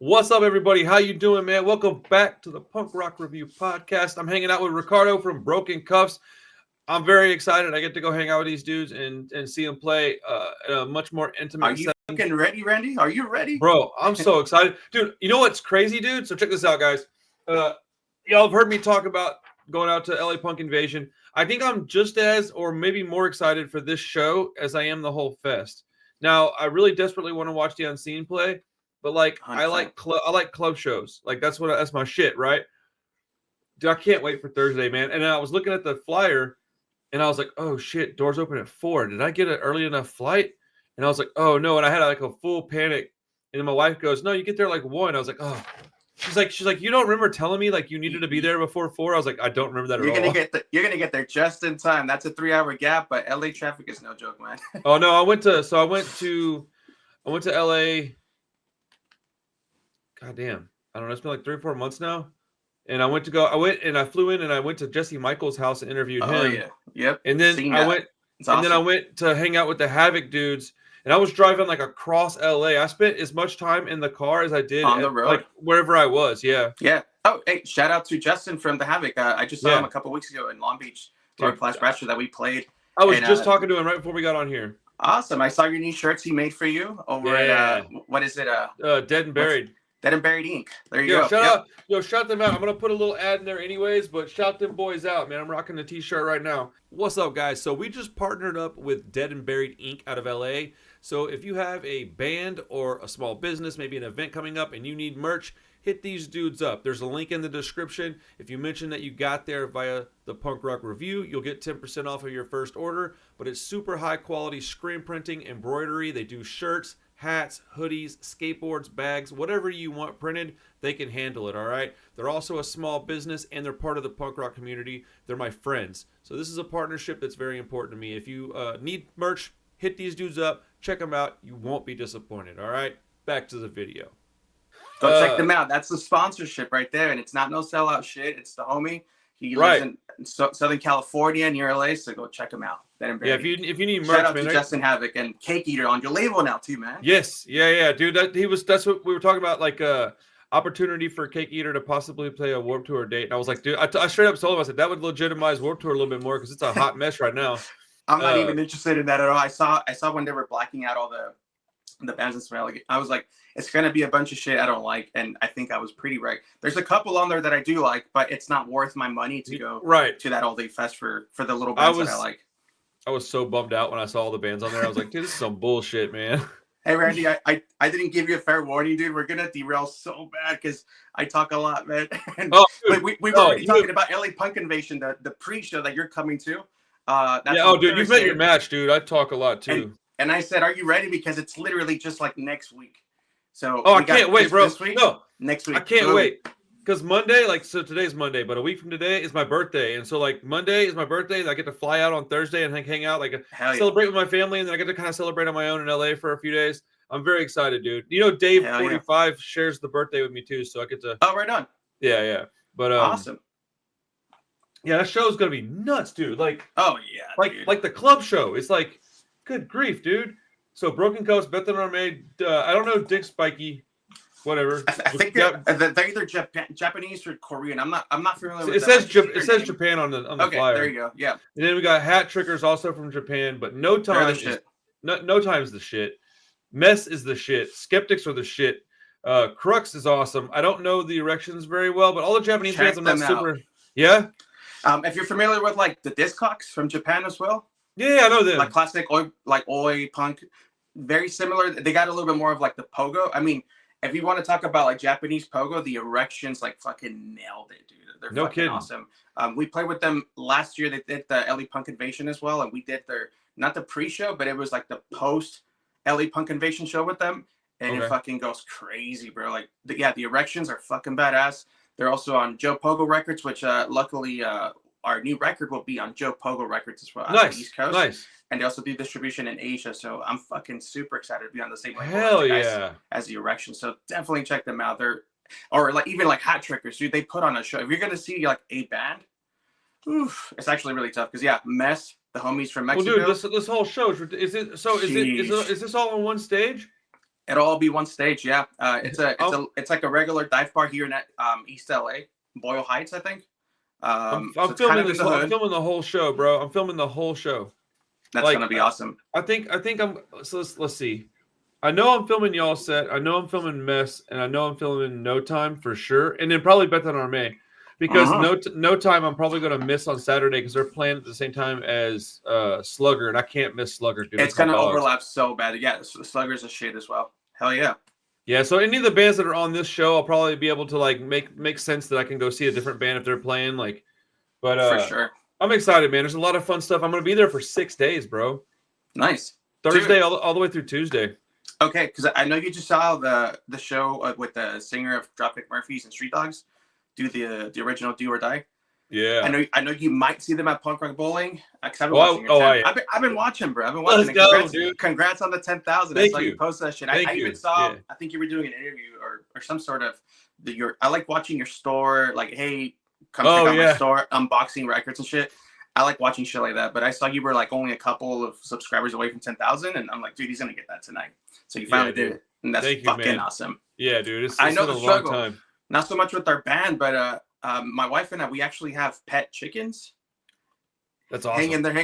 What's up, everybody? How you doing, man? Welcome back to the Punk Rock Review Podcast. I'm hanging out with Ricardo from Broken Cuffs. I'm very excited. I get to go hang out with these dudes and see them play in a much more intimate Are you setting. fucking ready, Randy? Are you ready? Bro, I'm so excited. Dude, you know what's crazy, dude? So check this out, guys. Y'all have heard me talk about going out to LA Punk Invasion. I think I'm just as or maybe more excited for this show as I am the whole fest. Now, I really desperately want to watch the Unseen play, but like I 100%. like club shows. Like that's my shit, right? Dude, I can't wait for Thursday, man. And I was looking at the flyer and I was like, "Oh shit, doors open at 4. Did I get an early enough flight?" And I was like, "Oh no." And I had like a full panic. And then my wife goes, "No, you get there like 1." I was like, "Oh." She's like, "You don't remember telling me like you needed to be there before 4?" I was like, "I don't remember that at all." You're gonna get there just in time. That's a 3-hour gap, but LA traffic is no joke, man. Oh no, I went to LA. God damn. I don't know, it's been like 3 or 4 months now. And I flew in and I went to Jesse Michaels' house and interviewed Oh him. yeah, yep. And then Seen I that. went It's and awesome. then I went to hang out with the Havoc dudes. And I was driving like across LA. I spent as much time in the car as I did On the road. like wherever I was. Yeah. Yeah. Oh, hey, shout out to Justin from the Havoc. I just saw him a couple weeks ago in Long Beach, Dude, Flash Bachelor that we played. I was just talking to him right before we got on here. Awesome. I saw your new shirts he made for you over at what is it? Dead and Buried. Dead and Buried Inc. There you go. Shout them out. I'm gonna put a little ad in there anyways, but shout them boys out, man. I'm rocking the t-shirt right now. What's up, guys? So we just partnered up with Dead and Buried Inc. out of LA. So if you have a band or a small business, maybe an event coming up, and you need merch, hit these dudes up. There's a link in the description. If you mention that you got there via the Punk Rock Review, you'll get 10% off of your first order. But it's super high quality screen printing, embroidery. They do shirts, hats, hoodies, skateboards, bags, whatever you want printed, they can handle it, all right? They're also a small business, and they're part of the punk rock community. They're my friends. So this is a partnership that's very important to me. If you need merch, hit these dudes up. Check them out. You won't be disappointed, all right? Back to the video. Go check them out. That's the sponsorship right there, and it's not no sellout shit. It's the homie. He lives in Southern California near LA, so go check him out. Yeah, if you need merch, shout out to Justin Havoc and Cake Eater on your label now too, man. Yes, yeah, dude. That's what we were talking about, like opportunity for Cake Eater to possibly play a Warped Tour date. And I was like, dude, I straight up told him, I said that would legitimize Warped Tour a little bit more because it's a hot mess right now. I'm not even interested in that at all. I saw when they were blacking out all the bands and stuff. Like, I was like, it's gonna be a bunch of shit I don't like, and I think I was pretty right. There's a couple on there that I do like, but it's not worth my money to go to that all day fest for the little bands that I like. I was so bummed out when I saw all the bands on there. I was like, dude, this is some bullshit, man. Hey, Randy, I didn't give you a fair warning, dude. We're gonna derail so bad because I talk a lot, man. And we were already talking about LA Punk Invasion, the pre-show that you're coming to. Dude, you've met your match, dude. I talk a lot too. And I said, "Are you ready?" Because it's literally just like next week. So I can't wait, bro. No, next week. I can't wait. Because Monday, so today's Monday, but a week from today is my birthday. And so, like, Monday is my birthday. And I get to fly out on Thursday and hang out, celebrate with my family. And then I get to kind of celebrate on my own in LA for a few days. I'm very excited, dude. You know, Dave 45 shares the birthday with me, too. So I get to. Oh, right on. Yeah. But, awesome. Yeah, that show's going to be nuts, dude. Like, oh, yeah. Like the club show. It's like, good grief, dude. So, Broken Coast, Beth and Armade, I don't know, Dick Spikey. Whatever. I think they're either Japanese or Korean. I'm not familiar with it. It says Japan on the flyer. There you go. Yeah. And then we got Hat Trickers also from Japan, but No Time is the shit. Mess is the shit. Skeptics are the shit. Crux is awesome. I don't know the Erections very well, but all the Japanese bands I'm not super. Yeah. If you're familiar with like the Discogs from Japan as well. Yeah, I know them. Like classic oi punk, very similar. They got a little bit more of like the pogo. I mean, if you want to talk about like Japanese pogo, the Erections like fucking nailed it, dude. They're no fucking kidding. Awesome. We played with them last year. They did the LA Punk Invasion as well, and we did their not the pre-show, but it was like the post LA Punk Invasion show with them, and it fucking goes crazy, bro. Like, the Erections are fucking badass. They're also on Joe Pogo Records, which luckily our new record will be on Joe Pogo Records as well. Nice, on the East Coast. Nice. And they also do distribution in Asia, so I'm fucking super excited to be on the same level as the Erection. So definitely check them out. Or like even like Hat Trickers, dude. They put on a show. If you're gonna see like a band, it's actually really tough because Mess, the homies from Mexico. Well, dude, this whole show is this all on one stage? It'll all be one stage. Yeah. It's like a regular dive bar here in East LA, Boyle Heights, I think. I'm So it's kind filming of in this. the I'm hood. filming the whole show, bro. I'm filming the whole show. That's Like, gonna be awesome. I think I'm. So let's see. I know I'm filming y'all set. I know I'm filming Mess, and I know I'm filming No Time for sure, and then probably Beth and Arme, because No Time I'm probably gonna miss on Saturday because they're playing at the same time as Slugger, and I can't miss Slugger, dude. It's That's my gonna dogs. overlap so bad. Yeah, Slugger's a shit as well. Hell yeah. Yeah, so any of the bands that are on this show, I'll probably be able to like make sense that I can go see a different band if they're playing. Like, but For sure. I'm excited, man. There's a lot of fun stuff. I'm gonna be there for 6 days, bro. Nice. Thursday Dude. all the way through Tuesday. Okay, because I know you just saw the show with the singer of Dropkick Murphys and Street Dogs do the original Do or Die. Yeah. I know you might see them at Punk Rock Bowling. Because I've been watching I've been watching, bro. I've been watching. Let's go, dude. Congrats on the 10,000. I Thank saw you. you post that shit. Thank I you. even saw. Yeah. I think you were doing an interview or some sort of I like watching your store. Like, hey, come check out my store, unboxing records and shit. I like watching shit like that. But I saw you were like only a couple of subscribers away from 10,000, and I'm like, dude, he's gonna get that tonight. So you finally did it, and that's fucking awesome. Yeah, dude. It's I know been the a struggle. long time. Not so much with our band, but my wife and I, we actually have pet chickens. That's awesome. Hanging there.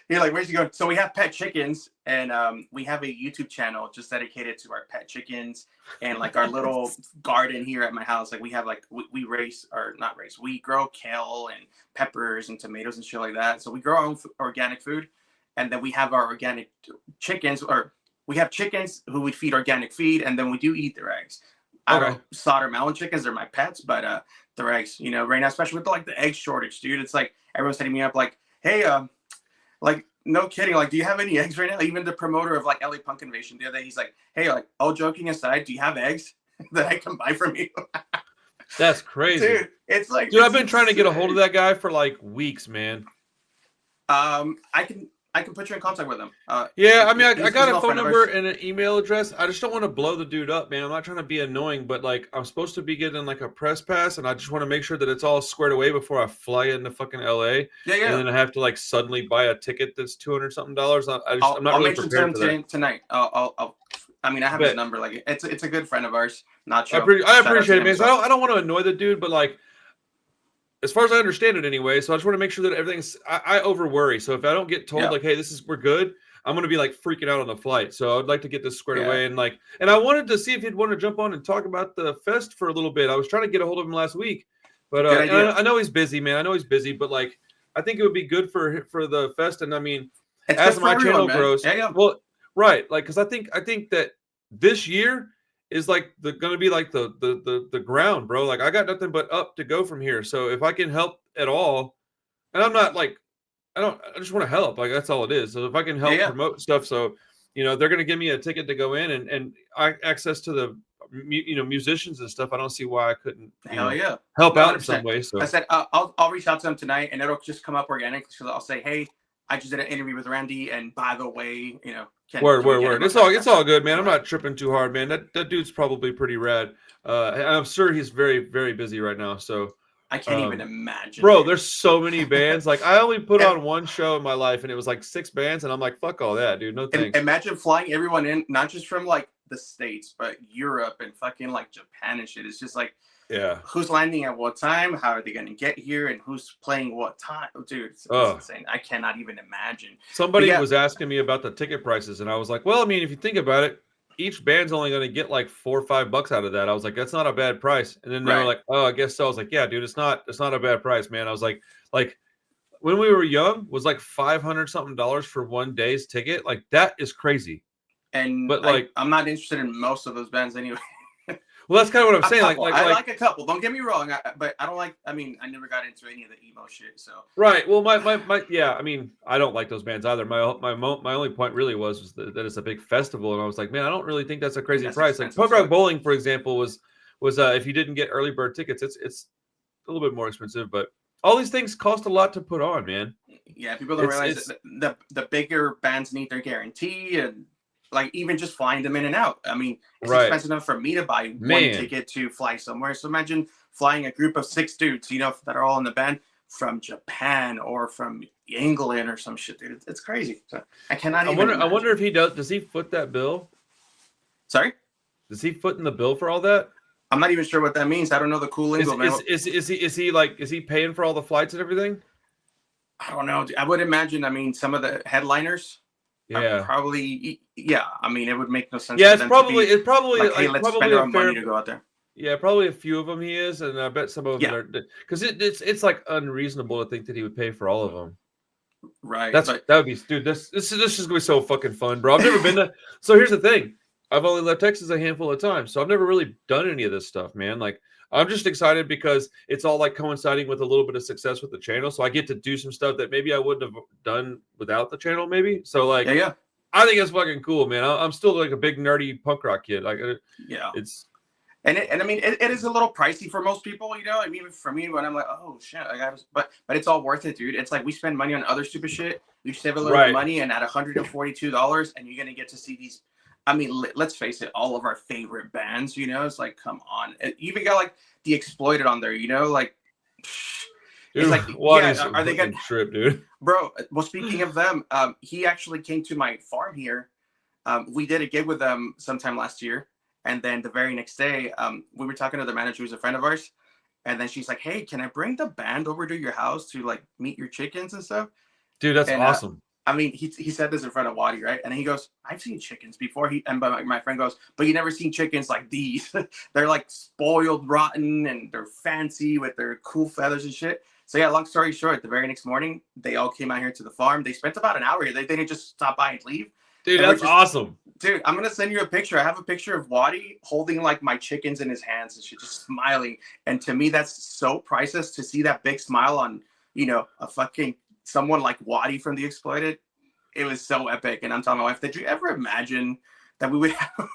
You're like, where's he going? So we have pet chickens, and we have a YouTube channel just dedicated to our pet chickens and like our little garden here at my house. Like we have like we we grow kale and peppers and tomatoes and shit like that. So we grow our own organic food, and then we have our organic chickens, or we have chickens who we feed organic feed, and then we do eat their eggs. I don't slaughter my own chickens; they're my pets, but their eggs, right now, especially with the egg shortage, dude. It's like everyone's hitting me up like, hey, like, no kidding, like, do you have any eggs right now? Even the promoter of like LA Punk Invasion the other day, he's like, hey, like, all joking aside, do you have eggs that I can buy from you? That's crazy, dude. It's like, dude, I've been trying to get a hold of that guy for like weeks, man. I can put you in contact with him. Yeah, I mean, I got a phone number and an email address. I just don't want to blow the dude up, man. I'm not trying to be annoying, but like, I'm supposed to be getting like a press pass, and I just want to make sure that it's all squared away before I fly into fucking LA. Yeah. And then I have to like suddenly buy a ticket that's $200 something. I'm not really prepared for that. Tonight. I mean, I have his number. Like, it's a good friend of ours. Nacho. I appreciate it, man. So I don't want to annoy the dude, but like, as far as I understand it anyway, so I just want to make sure that everything's. I over worry. So if I don't get told like, hey, we're good, I'm gonna be like freaking out on the flight. So I'd like to get this squared away and I wanted to see if he'd want to jump on and talk about the fest for a little bit. I was trying to get a hold of him last week, but I know he's busy, man. I know he's busy, but like, I think it would be good for the fest. And I mean, as my channel grows, well, right, like, because I think that this year is like gonna be like the ground, bro. Like, I got nothing but up to go from here. So if I can help at all, and I'm not like, I just want to help. Like, that's all it is. So if I can help promote stuff, so they're gonna give me a ticket to go in and access to the musicians and stuff. I don't see why I couldn't help out in some way. So I said I'll reach out to them tonight, and it'll just come up organically. So I'll say, hey, I just did an interview with Randy, and by the way, word. It's all good, man. I'm not tripping too hard, man. That dude's probably pretty rad. And I'm sure he's very, very busy right now. So I can't even imagine. Bro, there's so many bands. Like, I only put on one show in my life, and it was like 6 bands, and I'm like, fuck all that, dude. No thanks. Imagine flying everyone in, not just from like the States, but Europe and fucking like Japan and shit. It's just like, who's landing at what time? How are they going to get here? And who's playing what time? Dude, it's insane. I cannot even imagine. Somebody was asking me about the ticket prices, and I was like, well, I mean, if you think about it, each band's only going to get like $4 or $5 out of that. I was like, that's not a bad price. And then they were like, oh, I guess so. I was like, yeah, dude, it's not a bad price, man. I was like when we were young was like $500 something for one day's ticket. Like, that is crazy. But like, I'm not interested in most of those bands anyway. Well, that's kind of what I'm saying. I like a couple. Don't get me wrong, but I don't like. I mean, I never got into any of the emo shit. So right. Well, my yeah. I mean, I don't like those bands either. My only point really was that it's a big festival, and I was like, man, I don't really think that's a crazy price. Like Punk Rock Bowling, for example, was if you didn't get early bird tickets, it's a little bit more expensive, but all these things cost a lot to put on, man. Yeah, people don't realize that the bigger bands need their guarantee and. Like, even just flying them in and out. I mean, it's expensive enough for me to buy one ticket to fly somewhere. So imagine flying a group of 6 dudes, that are all in the band from Japan or from England or some shit, dude. It's crazy. So I cannot even imagine. I wonder if he does he foot that bill? Sorry? Does he foot in the bill for all that? I'm not even sure what that means. I don't know the cool lingo, man. Is he paying for all the flights and everything? I don't know. I would imagine. I mean, some of the headliners are Yeah. probably. Yeah. I mean, it would make no sense. Yeah, for them to be it's probably like, hey, like let's probably spend our a own fair. money to go out there. Yeah, probably a few of them he is, and I bet some of them Yeah. are because it's like unreasonable to think that he would pay for all of them. Right. That would be, dude. This is gonna be so fucking fun, bro. I've never been to. So here's the thing. I've only left Texas a handful of times, so I've never really done any of this stuff, man. Like I'm just excited because it's all like coinciding with a little bit of success with the channel, so I get to do some stuff that maybe I wouldn't have done without the channel, maybe. So like, yeah. I think it's fucking cool, man. I'm still like a big nerdy punk rock kid. Like, Yeah. it's. And I mean, it is a little pricey for most people, you know. I mean, even for me, when I'm like, oh shit, but it's all worth it, dude. It's like we spend money on other stupid shit. We save a little bit of money, and at $142, and you're gonna get to see these. I mean, let's face it, all of our favorite bands, you know. It's like, come on, you even got like the Exploited on there, you know, like. Dude, it's like, yeah, are they gonna trip, dude? Bro, well, speaking of them, he actually came to my farm here. We did a gig with them sometime last year. And then the very next day, we were talking to the manager who's a friend of ours. And then she's like, hey, can I bring the band over to your house to like meet your chickens and stuff? Dude, that's awesome. I mean, he said this in front of Waddy, right? And he goes, I've seen chickens before. My friend goes, but you never seen chickens like these. They're like spoiled, rotten, and they're fancy with their cool feathers and shit. So yeah, long story short, the very next morning, they all came out here to the farm. They spent about an hour here. They didn't just stop by and leave. Dude, that's awesome. Dude, I'm gonna send you a picture. I have a picture of Waddy holding like my chickens in his hands and shit, just smiling. And to me, that's so priceless to see that big smile on, you know, a fucking someone like Waddy from The Exploited. It was so epic. And I'm telling my wife, did you ever imagine that we would have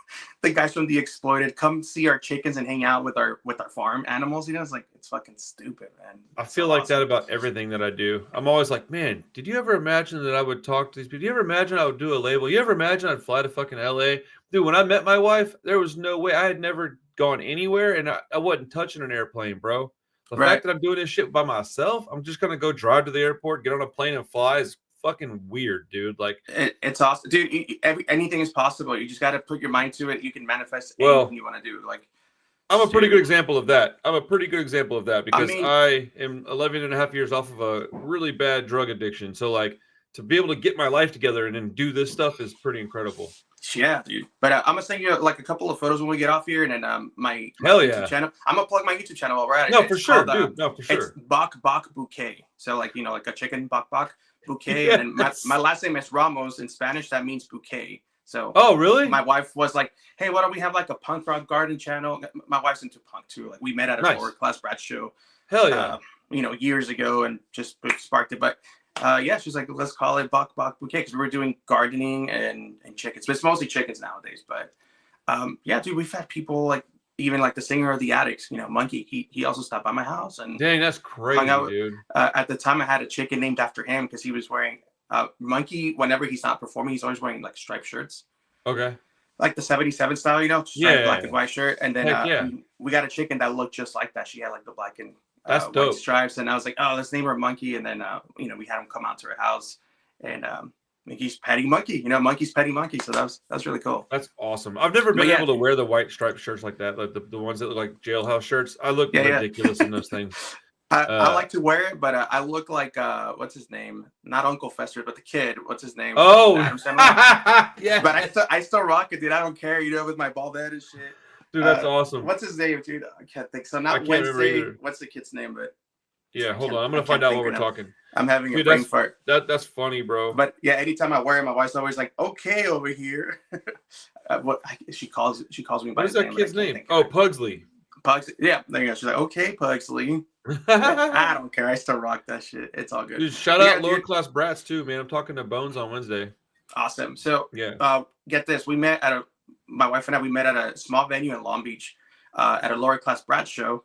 the guys from The Exploited come see our chickens and hang out with our farm animals? You know, it's like, it's fucking stupid, man. I feel like that about everything that I do. I'm always like, man, did you ever imagine that I would talk to these people? Do you ever imagine I would do a label? You ever imagine I'd fly to fucking LA? Dude, when I met my wife, there was no way. I had never gone anywhere, and I wasn't touching an airplane, bro. The fact that I'm doing this shit by myself, I'm just gonna go drive to the airport, get on a plane, and fly is fucking weird, dude. Like, it's awesome, dude. Anything is possible. You just got to put your mind to it. You can manifest anything you want to do. Like, I'm a pretty good example of that. Because I am 11 and a half years off of a really bad drug addiction. So like to be able to get my life together and then do this stuff is pretty incredible. Yeah, dude. But I'm gonna send you like a couple of photos when we get off here, and then my YouTube channel. I'm gonna plug my YouTube channel while we're at it. No, for sure, dude. No, for sure. It's Bok Bok Bouquet. So like, you know, like a chicken Bok Bok bouquet. Yeah, and my last name is Ramos. In Spanish, that means bouquet. So oh, really? My wife was like, hey, why don't we have like a punk rock garden channel? My wife's into punk too. Like we met at a lower class brat show. Hell yeah. You know, years ago, and just sparked it. But yeah, she's like, let's call it Bok Bok Bouquet, because we were doing gardening and chickens. But it's mostly chickens nowadays. But yeah, dude, we've had people like, even like the singer of the Addicts, you know, Monkey. He also stopped by my house and dang, that's crazy, dude. At the time, I had a chicken named after him because he was wearing Monkey. Whenever he's not performing, he's always wearing like striped shirts. Okay. Like the 77 style, you know, black and white shirt. And then we got a chicken that looked just like that. She had like the black and white stripes. And I was like, oh, let's name her Monkey. And then you know, we had him come out to her house, and Mickey's Petty Monkey, you know, Monkey's Petty Monkey. So that's really cool. That's awesome. I've never been able to wear the white striped shirts like that, like the ones that look like jailhouse shirts. I look ridiculous in those things. I like to wear it, but I look like what's his name? Not Uncle Fester, but the kid. What's his name? Oh, yeah. But I still rock it, dude. I don't care, you know, with my bald head and shit. Dude, that's awesome. What's his name, dude? I can't think. So not Wednesday. What's the kid's name? But yeah, hold on. I'm gonna find out while we're talking. I'm having a brain fart. That's funny, bro. But yeah, anytime I wear it, my wife's always like, "Okay, over here." She calls me by his name. What is that kid's name? Oh, Pugsley. Pugsley. Yeah, there you go. She's like, "Okay, Pugsley." I don't care. I still rock that shit. It's all good. Dude, shout out lower class brats too, man. I'm talking to Bones on Wednesday. Awesome. So yeah, get this. We met my wife and I. We met at a small venue in Long Beach, at a lower class brat show,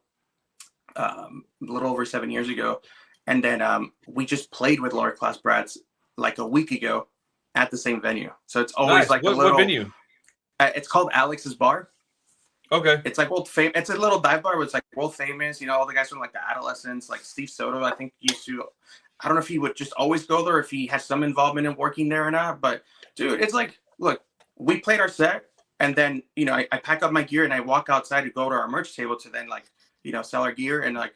a little over 7 years ago. And then we just played with lower class brats like a week ago at the same venue. So it's always like a little. What venue? It's called Alex's Bar. Okay. It's like it's a little dive bar, but it's like world famous. You know, all the guys from like the Adolescents, like Steve Soto, I think used to. I don't know if he would just always go there, if he has some involvement in working there or not. But dude, it's like, look, we played our set, And then, I pack up my gear and I walk outside to go to our merch table to then like, sell our gear. And like,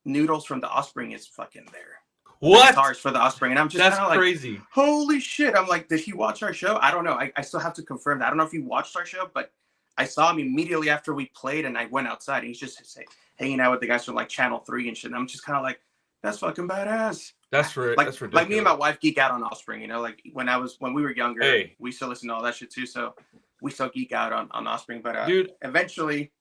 Noodles from the Offspring is fucking there. What? The guitars for the Offspring. And I'm just kind of like, crazy. Holy shit. I'm like, did he watch our show? I don't know. I still have to confirm that. I don't know if he watched our show, but I saw him immediately after we played and I went outside and he's just hanging out with the guys from like Channel 3 and shit. And I'm just kind of like, that's fucking badass. That's ridiculous. Like me and my wife geek out on Offspring, like when we were younger, we still listen to all that shit too. So we still geek out on Offspring. But dude, eventually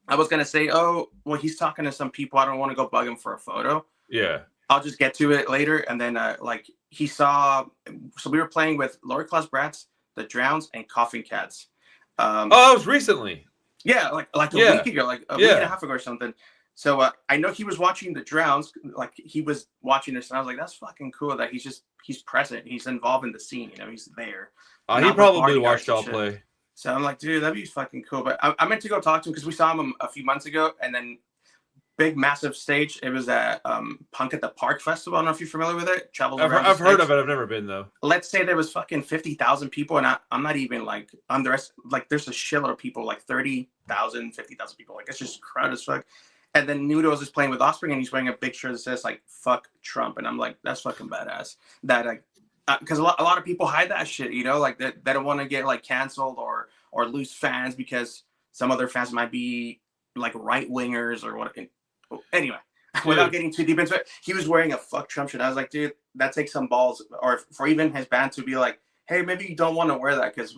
I was going to say, oh, well, he's talking to some people. I don't want to go bug him for a photo. Yeah. I'll just get to it later. And then like he saw, so we were playing with Lower Class Brats, the Drowns, and Coughing Cats. It was recently. Yeah, like a week ago, like a week and a half ago or something. So I know he was watching the Drowns, like he was watching this, and I was like, that's fucking cool that he's present, he's involved in the scene, he's there. He probably watched y'all play. So I'm like, dude, that'd be fucking cool. But I meant to go talk to him because we saw him a few months ago, and then big massive stage. It was at Punk at the Park Festival. I don't know if you're familiar with it. I've heard of it. I've never been though. Let's say there was fucking 50,000 people, and I'm not even like like there's a shitload of people, like 30,000, 50,000 people. Like it's just crowded as fuck. And then Noodles is playing with Offspring, and he's wearing a big shirt that says like "fuck Trump," and I'm like, that's fucking badass. That because a lot of people hide that shit, like they don't want to get like canceled or lose fans because some other fans might be like right wingers or what. Anyway, without getting too deep into it, he was wearing a "fuck Trump" shirt. I was like, dude, that takes some balls, or for even his band to be like, hey, maybe you don't want to wear that because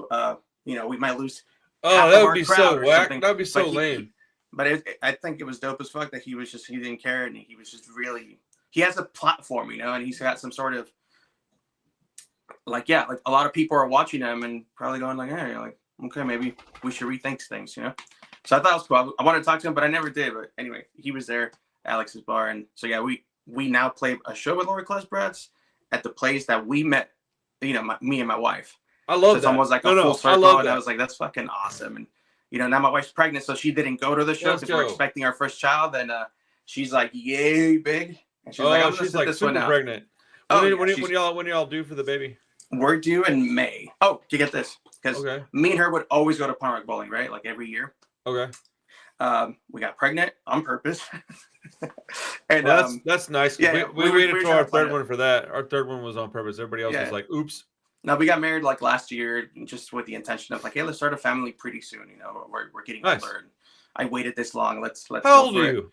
we might lose. Oh, that would be so whack. That would be so lame. But I think it was dope as fuck that he didn't care, and he was just really, he has a platform, and he's got some sort of like a lot of people are watching him and probably going like, hey, like, okay, maybe we should rethink things, So I thought it was cool. I wanted to talk to him, but I never did. But anyway, he was there, Alex's bar, and so yeah, we now play a show with Lower Class Brats at the place that we met, me and my wife. I love that. It's almost like a full circle, and I was like, that's fucking awesome. And now my wife's pregnant, so she didn't go to the show because we're expecting our first child. And she's like, yay, big. And she's like, I'm gonna sit this one out. Pregnant. When y'all due for the baby? We're due in May. Oh, you get this? Because me and her would always go to Punk Rock Bowling, right? Like every year. Okay. We got pregnant on purpose. And that's nice. Yeah, we waited for our third one for that. Our third one was on purpose. Everybody else was like, oops. No, we got married like last year, just with the intention of like, hey, let's start a family pretty soon. We're getting older. And I waited this long. Let's. How old are you?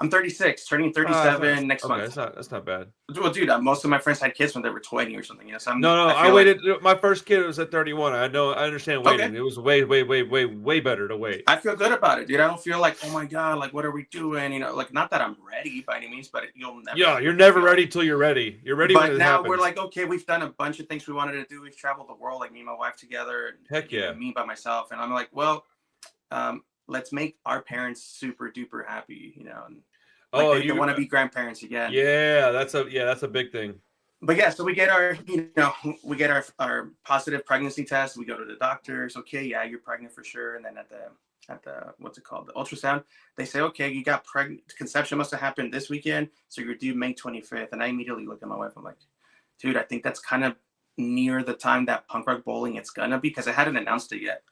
I'm 36, turning 37 next month. That's not bad. Well, dude, most of my friends had kids when they were 20 or something. So I waited. My first kid was at 31. I understand waiting. Okay. It was way better to wait. I feel good about it, dude. I don't feel like, oh my god, like what are we doing? Like not that I'm ready by any means, but you'll never. Yeah, you're never ready till you're ready. You're ready when it happens. But now we're like, okay, we've done a bunch of things we wanted to do. We've traveled the world, like me and my wife together. And, heck yeah. Me by myself, and I'm like, well, let's make our parents super duper happy, And, they want to be grandparents again. Yeah, that's a big thing. But yeah, so we get our positive pregnancy test. We go to the doctor. It's okay, yeah, you're pregnant for sure. And then at the what's it called, the ultrasound, they say, okay, you got pregnant. Conception must have happened this weekend, so you're due May 25th. And I immediately look at my wife. I'm like, dude, I think that's kind of near the time that Punk Rock Bowling it's gonna be, because I hadn't announced it yet.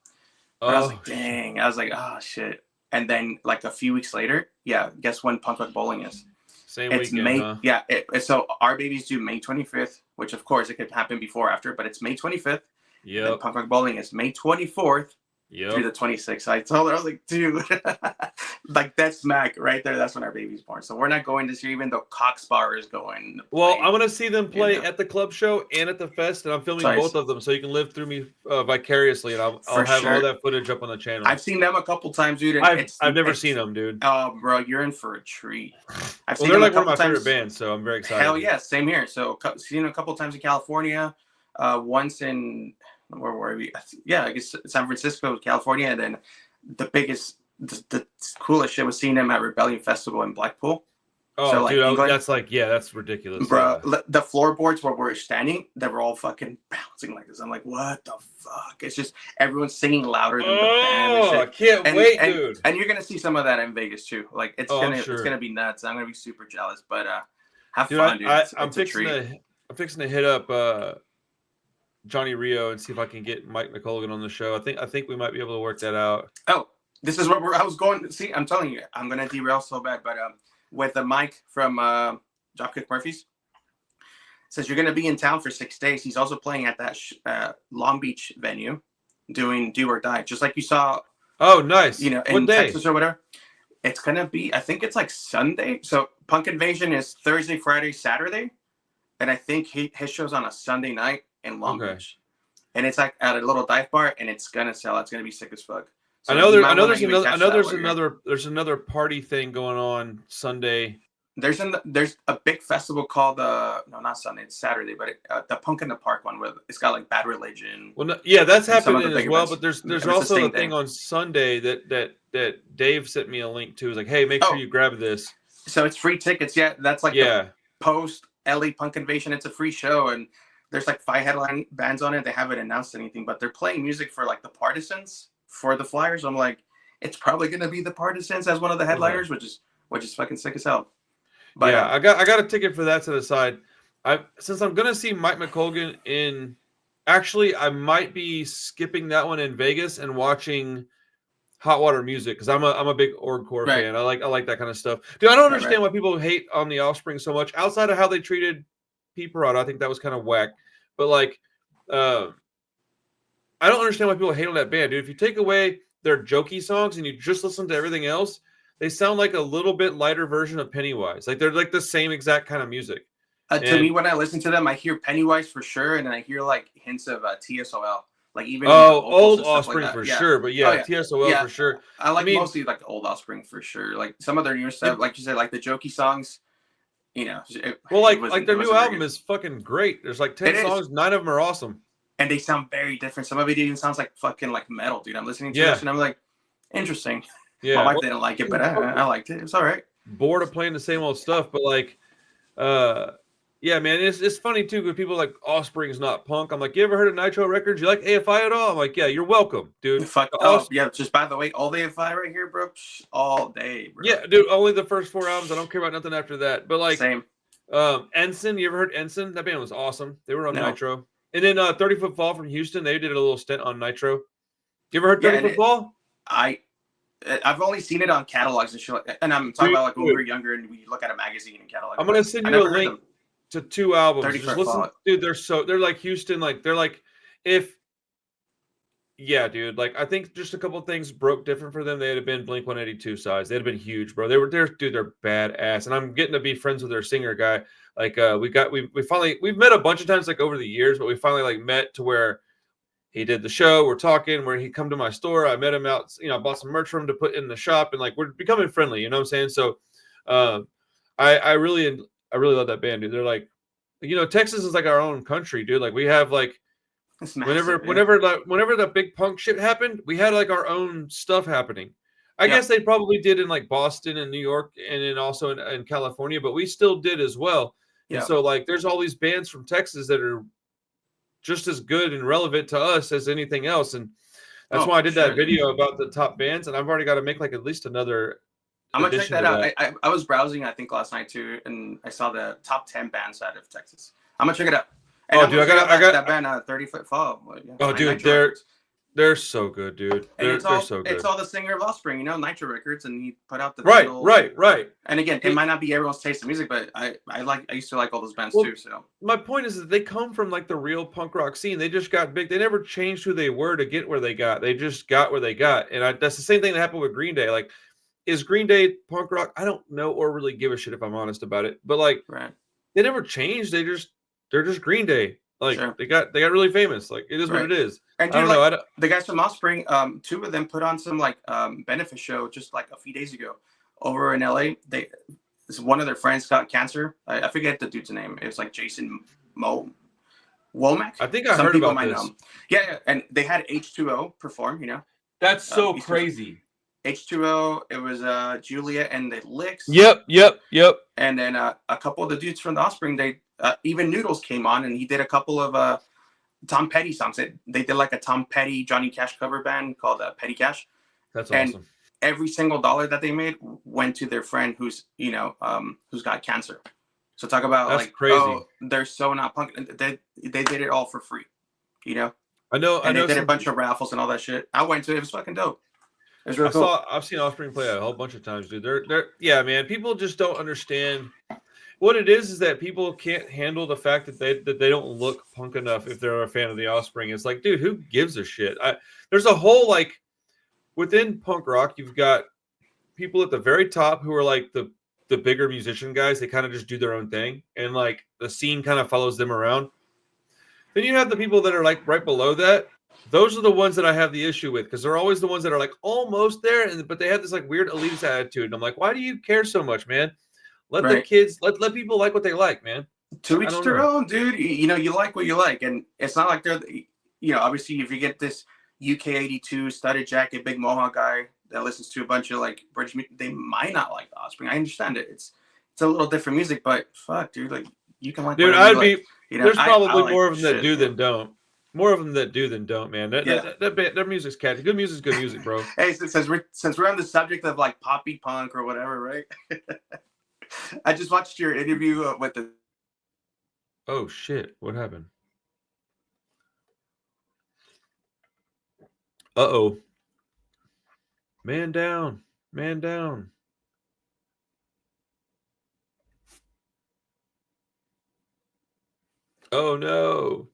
But I was like, dang. I was like, oh shit. And then like a few weeks later, guess when Punk Rock Bowling is? Same weekend, May. Huh? Yeah. So our baby's due May 25th, which of course it could happen before or after, but it's May 25th. Yeah. Punk Rock Bowling is May 24th through the 26th. I told her, I was like, dude, like that's smack right there. That's when our baby's born. So we're not going this year, even though Cox Bar is going. Well, I'm gonna see them play at the club show and at the fest, and I'm filming both of them, so you can live through me vicariously, and I'll have all that footage up on the channel. I've seen them a couple times, dude. And I've never seen them, dude. Oh, bro, you're in for a treat. They're like one of my favorite bands, so I'm very excited. Hell yeah, same here. So seen them a couple times in California, once in. Where were we? Yeah, I guess San Francisco, California, and then the biggest, the coolest shit was seeing them at Rebellion Festival in Blackpool. Oh, so, dude, England, that's ridiculous, bro. The floorboards where we're standing, they were all fucking bouncing like this. I'm like, what the fuck? It's just everyone's singing louder than the band. Oh, I can't wait, dude. And you're gonna see some of that in Vegas too. Like it's gonna be nuts. I'm gonna be super jealous, but have fun, dude. I'm fixing to hit up. Johnny Rio and see if I can get Mike McColgan on the show. I think we might be able to work that out. Oh, this is what I was going. See, I'm telling you, I'm gonna derail so bad. But with the Mike from Dropkick Murphys, says you're gonna be in town for 6 days. He's also playing at that Long Beach venue, doing Do or Die, just like you saw. Oh, nice. You know, in what day? Texas or whatever. It's gonna be. I think it's like Sunday. So Punk Invasion is Thursday, Friday, Saturday, and I think his show's on a Sunday night in Long Beach, and it's like at a little dive bar, and it's gonna sell. It's gonna be sick as fuck. So I know there's another party thing going on Sunday. There's a big festival called no, not Sunday, it's Saturday, but the Punk in the Park one where it's got like Bad Religion. Well, no, yeah, that's happening as well. Events. But there's also the thing on Sunday that Dave sent me a link to. Is like, hey, make sure you grab this. So it's free tickets. Yeah, that's like the post LA Punk Invasion. It's a free show, and there's like 5 headline bands on it. They haven't announced anything, but they're playing music for like the Partisans for the Flyers. I'm like, it's probably gonna be the Partisans as one of the headliners, which is fucking sick as hell. But, yeah, I got a ticket for that to the side. Since I'm gonna see Mike McColgan in, actually, I might be skipping that one in Vegas and watching Hot Water Music because I'm a big Orgcore fan. I like that kind of stuff, dude. I don't understand why people hate on the Offspring so much. Outside of how they treated Pete Parada, I think that was kind of whack. But like, I don't understand why people hate on that band, dude. If you take away their jokey songs and you just listen to everything else, they sound like a little bit lighter version of Pennywise. Like they're like the same exact kind of music. To me, when I listen to them, I hear Pennywise for sure, and then I hear like hints of TSOL. Like even old Offspring like for sure, but TSOL for sure. I mostly like the old Offspring for sure. Like some of their newer stuff, like you said, like the jokey songs. You know, their new album is fucking great. There's like 10 songs, 9 of them are awesome, and they sound very different. Some of it even sounds like fucking like metal, dude. I'm listening to this and I'm like, interesting. Yeah, my wife didn't like it, but I liked it. It's all right. Bored of playing the same old stuff, but like, yeah, man, it's funny too because people like Offspring's not punk. I'm like, you ever heard of Nitro Records? You like AFI at all? I'm like, yeah, you're welcome, dude. Yeah. Just by the way, all the AFI right here, bro. All day, bro. Yeah, dude. Only the first 4 albums. I don't care about nothing after that. But like, same. Ensign. You ever heard Ensign? That band was awesome. They were on Nitro. And then 30 Foot Fall from Houston. They did a little stint on Nitro. You ever heard 30 Foot Fall? I've only seen it on catalogs and shit. And I'm talking about like when we were younger and we look at a magazine and catalog. I'm gonna send you a link to 2 albums. Just listen, dude. They're like Houston. Like they're like dude. Like I think just a couple of things broke different for them. They'd have been Blink 182 size. They'd have been huge, bro. They're badass. And I'm getting to be friends with their singer guy. Like we've met a bunch of times like over the years, but we finally like met to where he did the show. We're talking where he come to my store. I met him out, I bought some merch from him to put in the shop and like, we're becoming friendly, you know what I'm saying? So, I really love that band, dude. They're like, Texas is like our own country, dude. Like we have like, whenever the big punk shit happened, we had like our own stuff happening. I guess they probably did in like Boston and New York and then also in California, but we still did as well. Yeah. And so like, there's all these bands from Texas that are just as good and relevant to us as anything else. And that's why I did that video about the top bands. And I've already got to make like at least another. I'm going to check that out. I was browsing, I think last night too. And I saw the top 10 bands out of Texas. I'm going to check it out. And dude, I got that band 30 Foot Fall. Dude, they're so good, dude. They're so good. It's all the singer of Offspring, Nitro Records, and he put out the right. And again, it might not be everyone's taste of music, but I used to like all those bands too. So my point is that they come from like the real punk rock scene. They just got big. They never changed who they were to get where they got. They just got where they got. And that's the same thing that happened with Green Day. Like, is Green Day punk rock? I don't know or really give a shit if I'm honest about it. But like, they never changed. They're just Green Day. Like they got really famous. Like it is what it is. And dude, I don't know. The guys from Offspring, 2 of them put on some like benefit show just like a few days ago over in LA. One of their friends got cancer. I forget the dude's name. It was like Jason Womack. I think I heard about this. Know. Yeah, and they had H2O perform. That's so crazy. H2O. It was Julia and the Licks. Yep. And then a couple of the dudes from the Offspring, they even Noodles came on and he did a couple of Tom Petty songs. They did like a Tom Petty, Johnny Cash cover band called Petty Cash. That's awesome. And every single dollar that they made went to their friend who's got cancer. So talk about crazy. Oh, they're so not punk. They did it all for free. you know. I know. And they did a bunch of raffles and all that shit. I went to it. It was fucking dope. It was real cool. I've seen Offspring play a whole bunch of times, dude. Yeah, man. People just don't understand what it is that people can't handle the fact that they don't look punk enough if they're a fan of the Offspring. It's like, dude, who gives a shit? There's a whole like within punk rock, you've got people at the very top who are like the bigger musician guys. They kind of just do their own thing, and like the scene kind of follows them around. Then you have the people that are like right below that. Those are the ones that I have the issue with because they're always the ones that are like almost there, but they have this like weird elitist attitude. And I'm like, why do you care so much, man? Let the kids, let people like what they like, man. To each their own, dude. You know, you like what you like, and it's not like they're, you know, obviously if you get this UK82 studded jacket, big mohawk guy that listens to a bunch of like British music, they might not like the Offspring. I understand it. It's a little different music, but fuck, dude, like you can like. Dude, I'd be. Like. You know, there's probably I like more of them that do bro. than don't. More of them that do than don't, man. Their music's catchy. Good music's good music, bro. Hey, since we're on the subject of like poppy punk or whatever, right? I just watched your interview with the. Oh shit! What happened? Uh-oh. Man down. Man down. Oh no.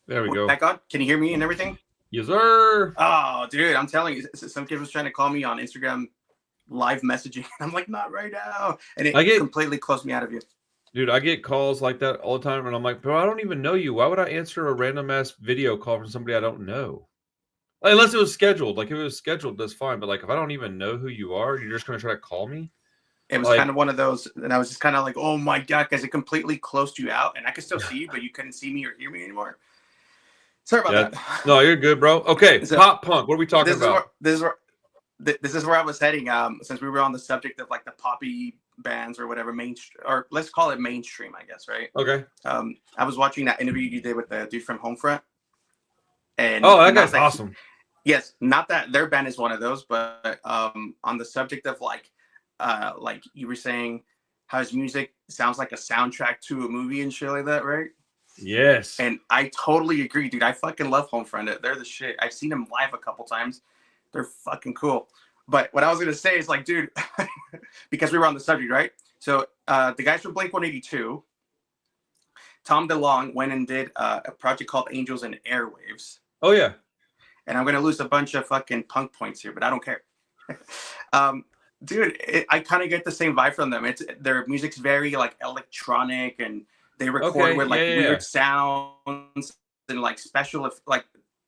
There we go. Back on? Can you hear me and everything? Yes, sir. Oh, dude, I'm telling you, some kid was trying to call me on Instagram live messaging. I'm like, not right now. And it completely closed me out of you. Dude, I get calls like that all the time, and I'm like, bro, I don't even know you. Why would I answer a random ass video call from somebody I don't know? Like, unless it was scheduled. Like, if it was scheduled, that's fine. But like, if I don't even know who you are, you're just gonna try to call me. It was like, kind of one of those, and I was just kind of like, oh my god, because it completely closed you out, and I could still see you, but you couldn't see me or hear me anymore. Sorry about that. No, you're good, bro. Okay, so, pop punk. What are we talking about? This is where I was heading. Since we were on the subject of like the poppy bands or whatever, mainstream, or let's call it mainstream, I guess, right? Okay. I was watching that interview you did with the dude from Homefront, and that guy's awesome. Yes, not that their band is one of those, but on the subject of like you were saying, how his music sounds like a soundtrack to a movie and shit like that, right? Yes. And I totally agree, dude. I fucking love Homefront. They're the shit. I've seen them live a couple times. They're fucking cool. But what I was gonna say is like, dude, because we were on the subject, right? So the guys from Blink-182, Tom DeLonge went and did a project called Angels and Airwaves. Oh yeah. And I'm gonna lose a bunch of fucking punk points here, but I don't care. Dude, I kind of get the same vibe from them. Their music's very like electronic, and they record with like weird sounds and like special.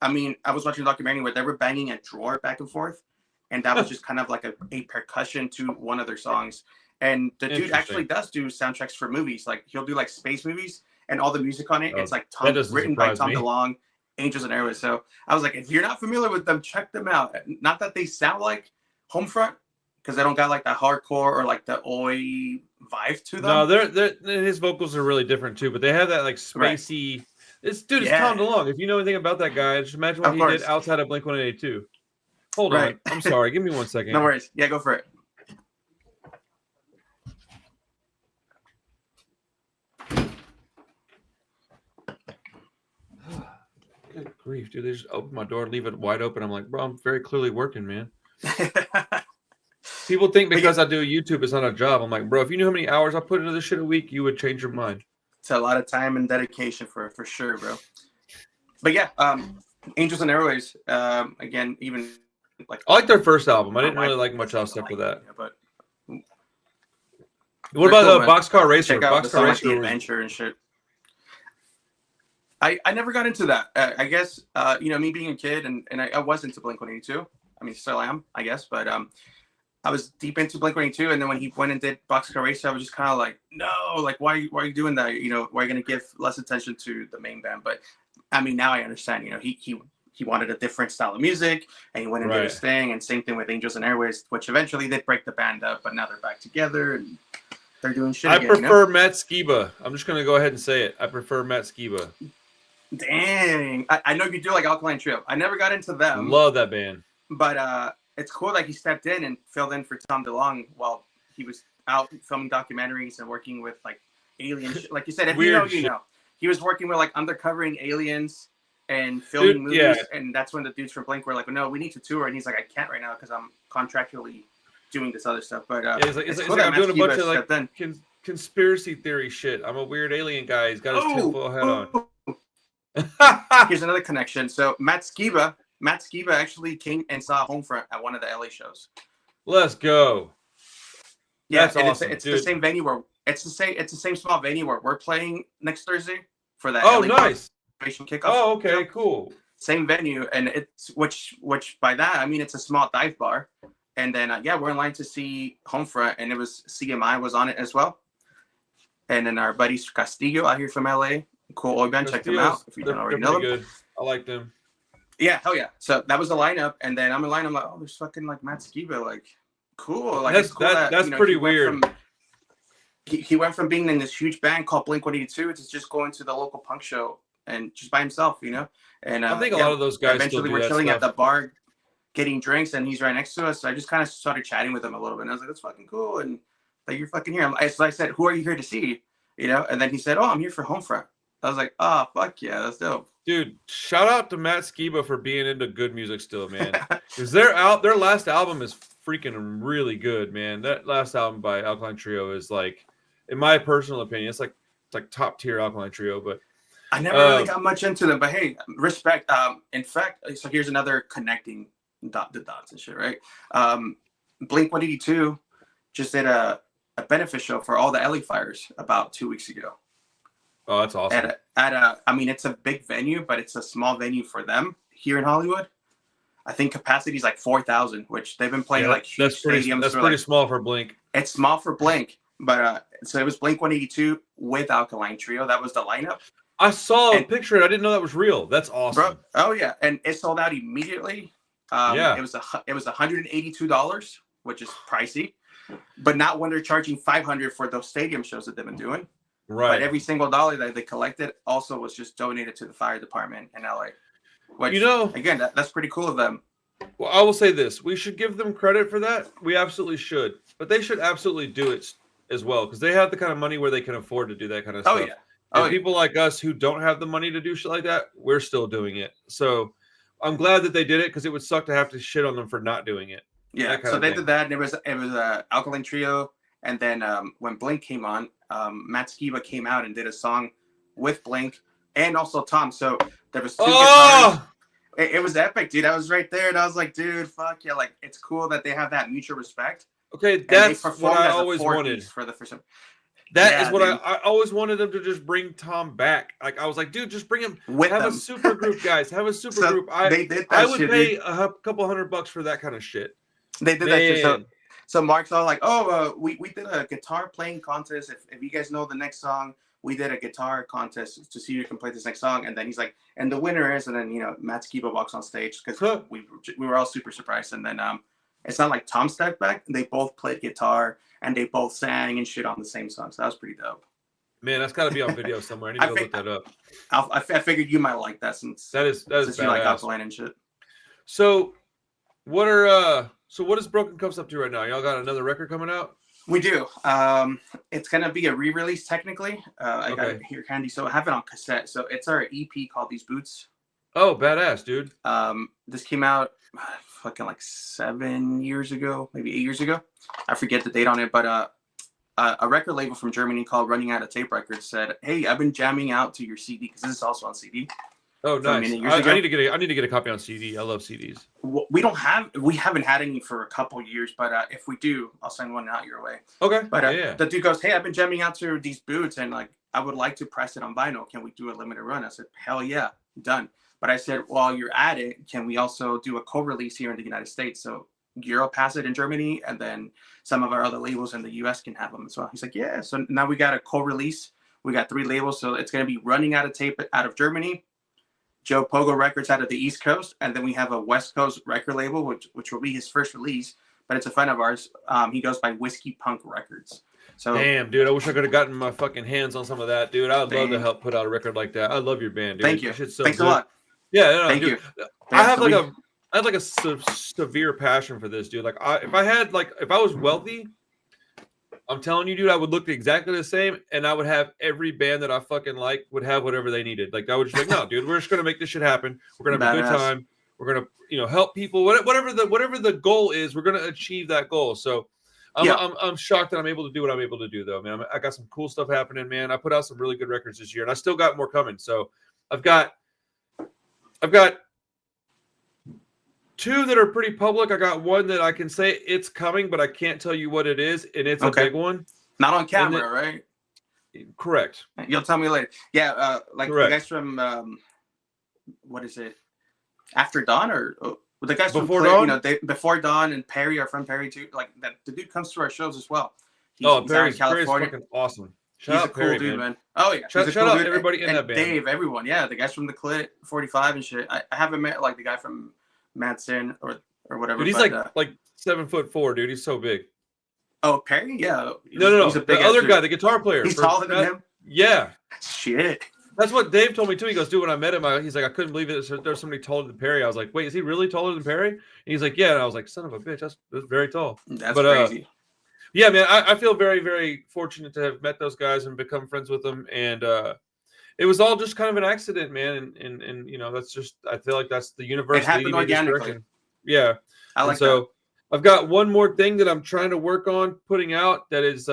I mean, I was watching a documentary where they were banging a drawer back and forth, and that was just kind of like a percussion to one of their songs. And the dude actually does do soundtracks for movies. Like he'll do like space movies, and all the music on it, it's like written by Tom DeLonge, Angels and Airwaves. So I was like, if you're not familiar with them, check them out. Not that they sound like Homefront, because they don't got like the hardcore or like the oi vibe to them. No, they're his vocals are really different too, but they have that like spacey. Right. It's Tom DeLonge. If you know anything about that guy, just imagine what he did outside of Blink-182. Hold on, I'm sorry. Give me 1 second. No worries. Yeah, go for it. Good grief, dude! They just open my door, leave it wide open. I'm like, bro, I'm very clearly working, man. People think because I do YouTube, it's not a job. I'm like, bro, if you knew how many hours I put into this shit a week, you would change your mind. It's a lot of time and dedication for sure, bro. But yeah, Angels and Airwaves, again, even like I like their first album. I didn't really like much else after that. But what about the Boxcar Racer? Check out Boxcar Racer, adventure and shit. I never got into that. I guess me being a kid and I was into Blink-182. I mean, still am, I guess, but I was deep into Blink-182, and then when he went and did Boxcar Racer, I was just kind of like, no, like why are you doing that? You know, why are you gonna give less attention to the main band? But I mean, now I understand. You know, he wanted a different style of music, and he went and did his thing. And same thing with Angels and Airwaves, which eventually did break the band up, but now they're back together and they're doing shit. I prefer Matt Skiba. I'm just gonna go ahead and say it. I prefer Matt Skiba. Dang, I know you do like Alkaline Trio. I never got into them. Love that band. But it's cool that he stepped in and filled in for Tom DeLonge while he was out filming documentaries and working with like alien, like you said, if you Weird know, you shit. know. He was working with like undercovering aliens and filming movies, yeah. and that's when the dudes from Blink were like, "No, we need to tour," and he's like, "I can't right now because I'm contractually doing this other stuff." But Yeah, he's like I'm doing a bunch of like conspiracy theory shit. I'm a weird alien guy. He's got his tinfoil hat on. Here's another connection. So Matt Skiba actually came and saw Homefront at one of the LA shows. Let's go. Yeah, that's awesome. It's the same venue where it's the same small venue where we're playing next Thursday for that. Oh, LA nice. Kickoff. Oh, okay, cool. Same venue, and it's which by that I mean it's a small dive bar, and then we're in line to see Homefront, and it was CMI was on it as well, and then our buddies Castillo out here from LA, cool oi band, check them out if you don't already know them. Good. I like them. Yeah, hell yeah. So that was the lineup, and then I'm in line. I'm like, oh, there's fucking like Matt Skiba, like cool. Like that's cool that's pretty weird. He went from being in this huge band called Blink-182 to just going to the local punk show and just by himself, you know. And I think a lot of those guys eventually we're chilling at the bar, getting drinks, and he's right next to us. So I just kind of started chatting with him a little bit. And I was like, "That's fucking cool." And like, you're fucking here. So I said, "Who are you here to see?" You know. And then he said, "Oh, I'm here for Homefront." I was like, "Oh, fuck yeah, that's dope." Dude, shout out to Matt Skiba for being into good music still, man. Because their last album is freaking really good, man. That last album by Alkaline Trio is like, in my personal opinion, it's like top tier Alkaline Trio. But I never really got much into them. But hey, respect. In fact, so here's another connecting the dots and shit, right? Blink-182 just did a benefit show for all the LA fires about 2 weeks ago. Oh, that's awesome. I mean, it's a big venue, but it's a small venue for them here in Hollywood. I think capacity is like 4,000, which they've been playing like huge stadiums. That's pretty small for Blink. It's small for Blink, but so it was Blink-182 with Alkaline Trio. That was the lineup. I saw a picture, and I didn't know that was real. That's awesome. Bro, oh yeah, and it sold out immediately. It was $182, which is pricey, but not when they're charging $500 for those stadium shows that they've been doing. Right. But every single dollar that they collected also was just donated to the fire department in LA. Which, you know, again, that's pretty cool of them. Well, I will say this: we should give them credit for that. We absolutely should, but they should absolutely do it as well because they have the kind of money where they can afford to do that kind of stuff. And people like us who don't have the money to do shit like that, we're still doing it. So I'm glad that they did it because it would suck to have to shit on them for not doing it. Yeah. So they did that, and it was Alkaline Trio, and then when Blink came on, Matt Skiba came out and did a song with Blink and also Tom. So there was two guitars. It was epic, dude. I was right there, and I was like, dude, fuck yeah! Like, it's cool that they have that mutual respect. Okay, that's what I always wanted for the first time. That is what I always wanted them to just bring Tom back. Like, I was like, dude, just bring him. Have a super group, guys. Have a super group. They did that. I would pay a couple $100 for that kind of shit. They did that shit. So Mark's all like, "Oh, we did a guitar playing contest. If you guys know the next song, we did a guitar contest to see who can play this next song." And then he's like, "And the winner is," and then Matt Skiba walks on stage because we were all super surprised. And then it's not like Tom stepped back; they both played guitar and they both sang and shit on the same song. So that was pretty dope. Man, that's got to be on video somewhere. I need to go look that up. I figured you might like that since that is you like Alkaline and shit. So what is Broken Cuffs up to right now? Y'all got another record coming out? We do. It's gonna be a re-release technically. I got it here handy, so I have it on cassette. So it's our EP called These Boots. Oh, badass, dude. This came out fucking like 7 years ago, maybe 8 years ago. I forget the date on it, but a record label from Germany called Running Out of Tape Records said, "Hey, I've been jamming out to your CD because this is also on CD." Oh, nice. I need to get a copy on CD. I love CDs. We haven't had any for a couple years, but if we do, I'll send one out your way. Okay. But the dude goes, "Hey, I've been jamming out to These Boots, and like I would like to press it on vinyl. Can we do a limited run?" I said, "Hell yeah, done." But I said, while you're at it, can we also do a co-release here in the United States? So Euro pass it in Germany, and then some of our other labels in the US can have them as well. He's like, "Yeah." So now we got a co-release. We got 3 labels, so it's gonna be Running Out of Tape out of Germany, Joe Pogo Records out of the East Coast, and then we have a West Coast record label, which will be his first release, but it's a friend of ours. He goes by Whiskey Punk Records. So damn, dude, I wish I could have gotten my fucking hands on some of that, dude. I would love to help put out a record like that. I love your band, dude. Thank you. So Thanks a lot. Yeah, no, thank dude. you. I have like a severe passion for this, dude. Like, if I was wealthy, I'm telling you, dude, I would look exactly the same, and I would have every band that I fucking like would have whatever they needed. Like I would just be like, no, dude, we're just gonna make this shit happen. We're gonna have a good Badass. time. We're gonna, help people. Whatever the goal is, we're gonna achieve that goal. So Yeah. I'm shocked that I'm able to do what I'm able to do, though, man. I got some cool stuff happening, man. I put out some really good records this year, and I still got more coming. So I've got two that are pretty public. I got one that I can say it's coming, but I can't tell you what it is, and it's a big one. Not on camera, right? Correct. You'll tell me later. Yeah, like Correct. the guys from what is it? After Dawn or the guys Before from Dawn? You know, Before Dawn and Perry are from Perry too. Like that, the dude comes to our shows as well. He's Perry's fucking awesome. He's a cool dude, man. Oh yeah, shout out everybody in that band. Dave, everyone, yeah, the guys from the Clit 45 and shit. I haven't met like the guy from Madsen or whatever. Dude, he's like 7'4", dude. He's so big. Oh, Perry, yeah. No. He's a big the other guy, the guitar player. He's taller than him. Yeah. Shit. That's what Dave told me too. He goes, dude, when I met him, he's like, I couldn't believe it. There's somebody taller than Perry. I was like, wait, is he really taller than Perry? And he's like, yeah. And I was like, son of a bitch, that's very tall. That's crazy. Yeah, man, I feel very, very fortunate to have met those guys and become friends with them. And it was all just kind of an accident, man. And that's just, I feel like that's the universe. It happened organically. Yeah. I like so that. I've got one more thing that I'm trying to work on putting out that is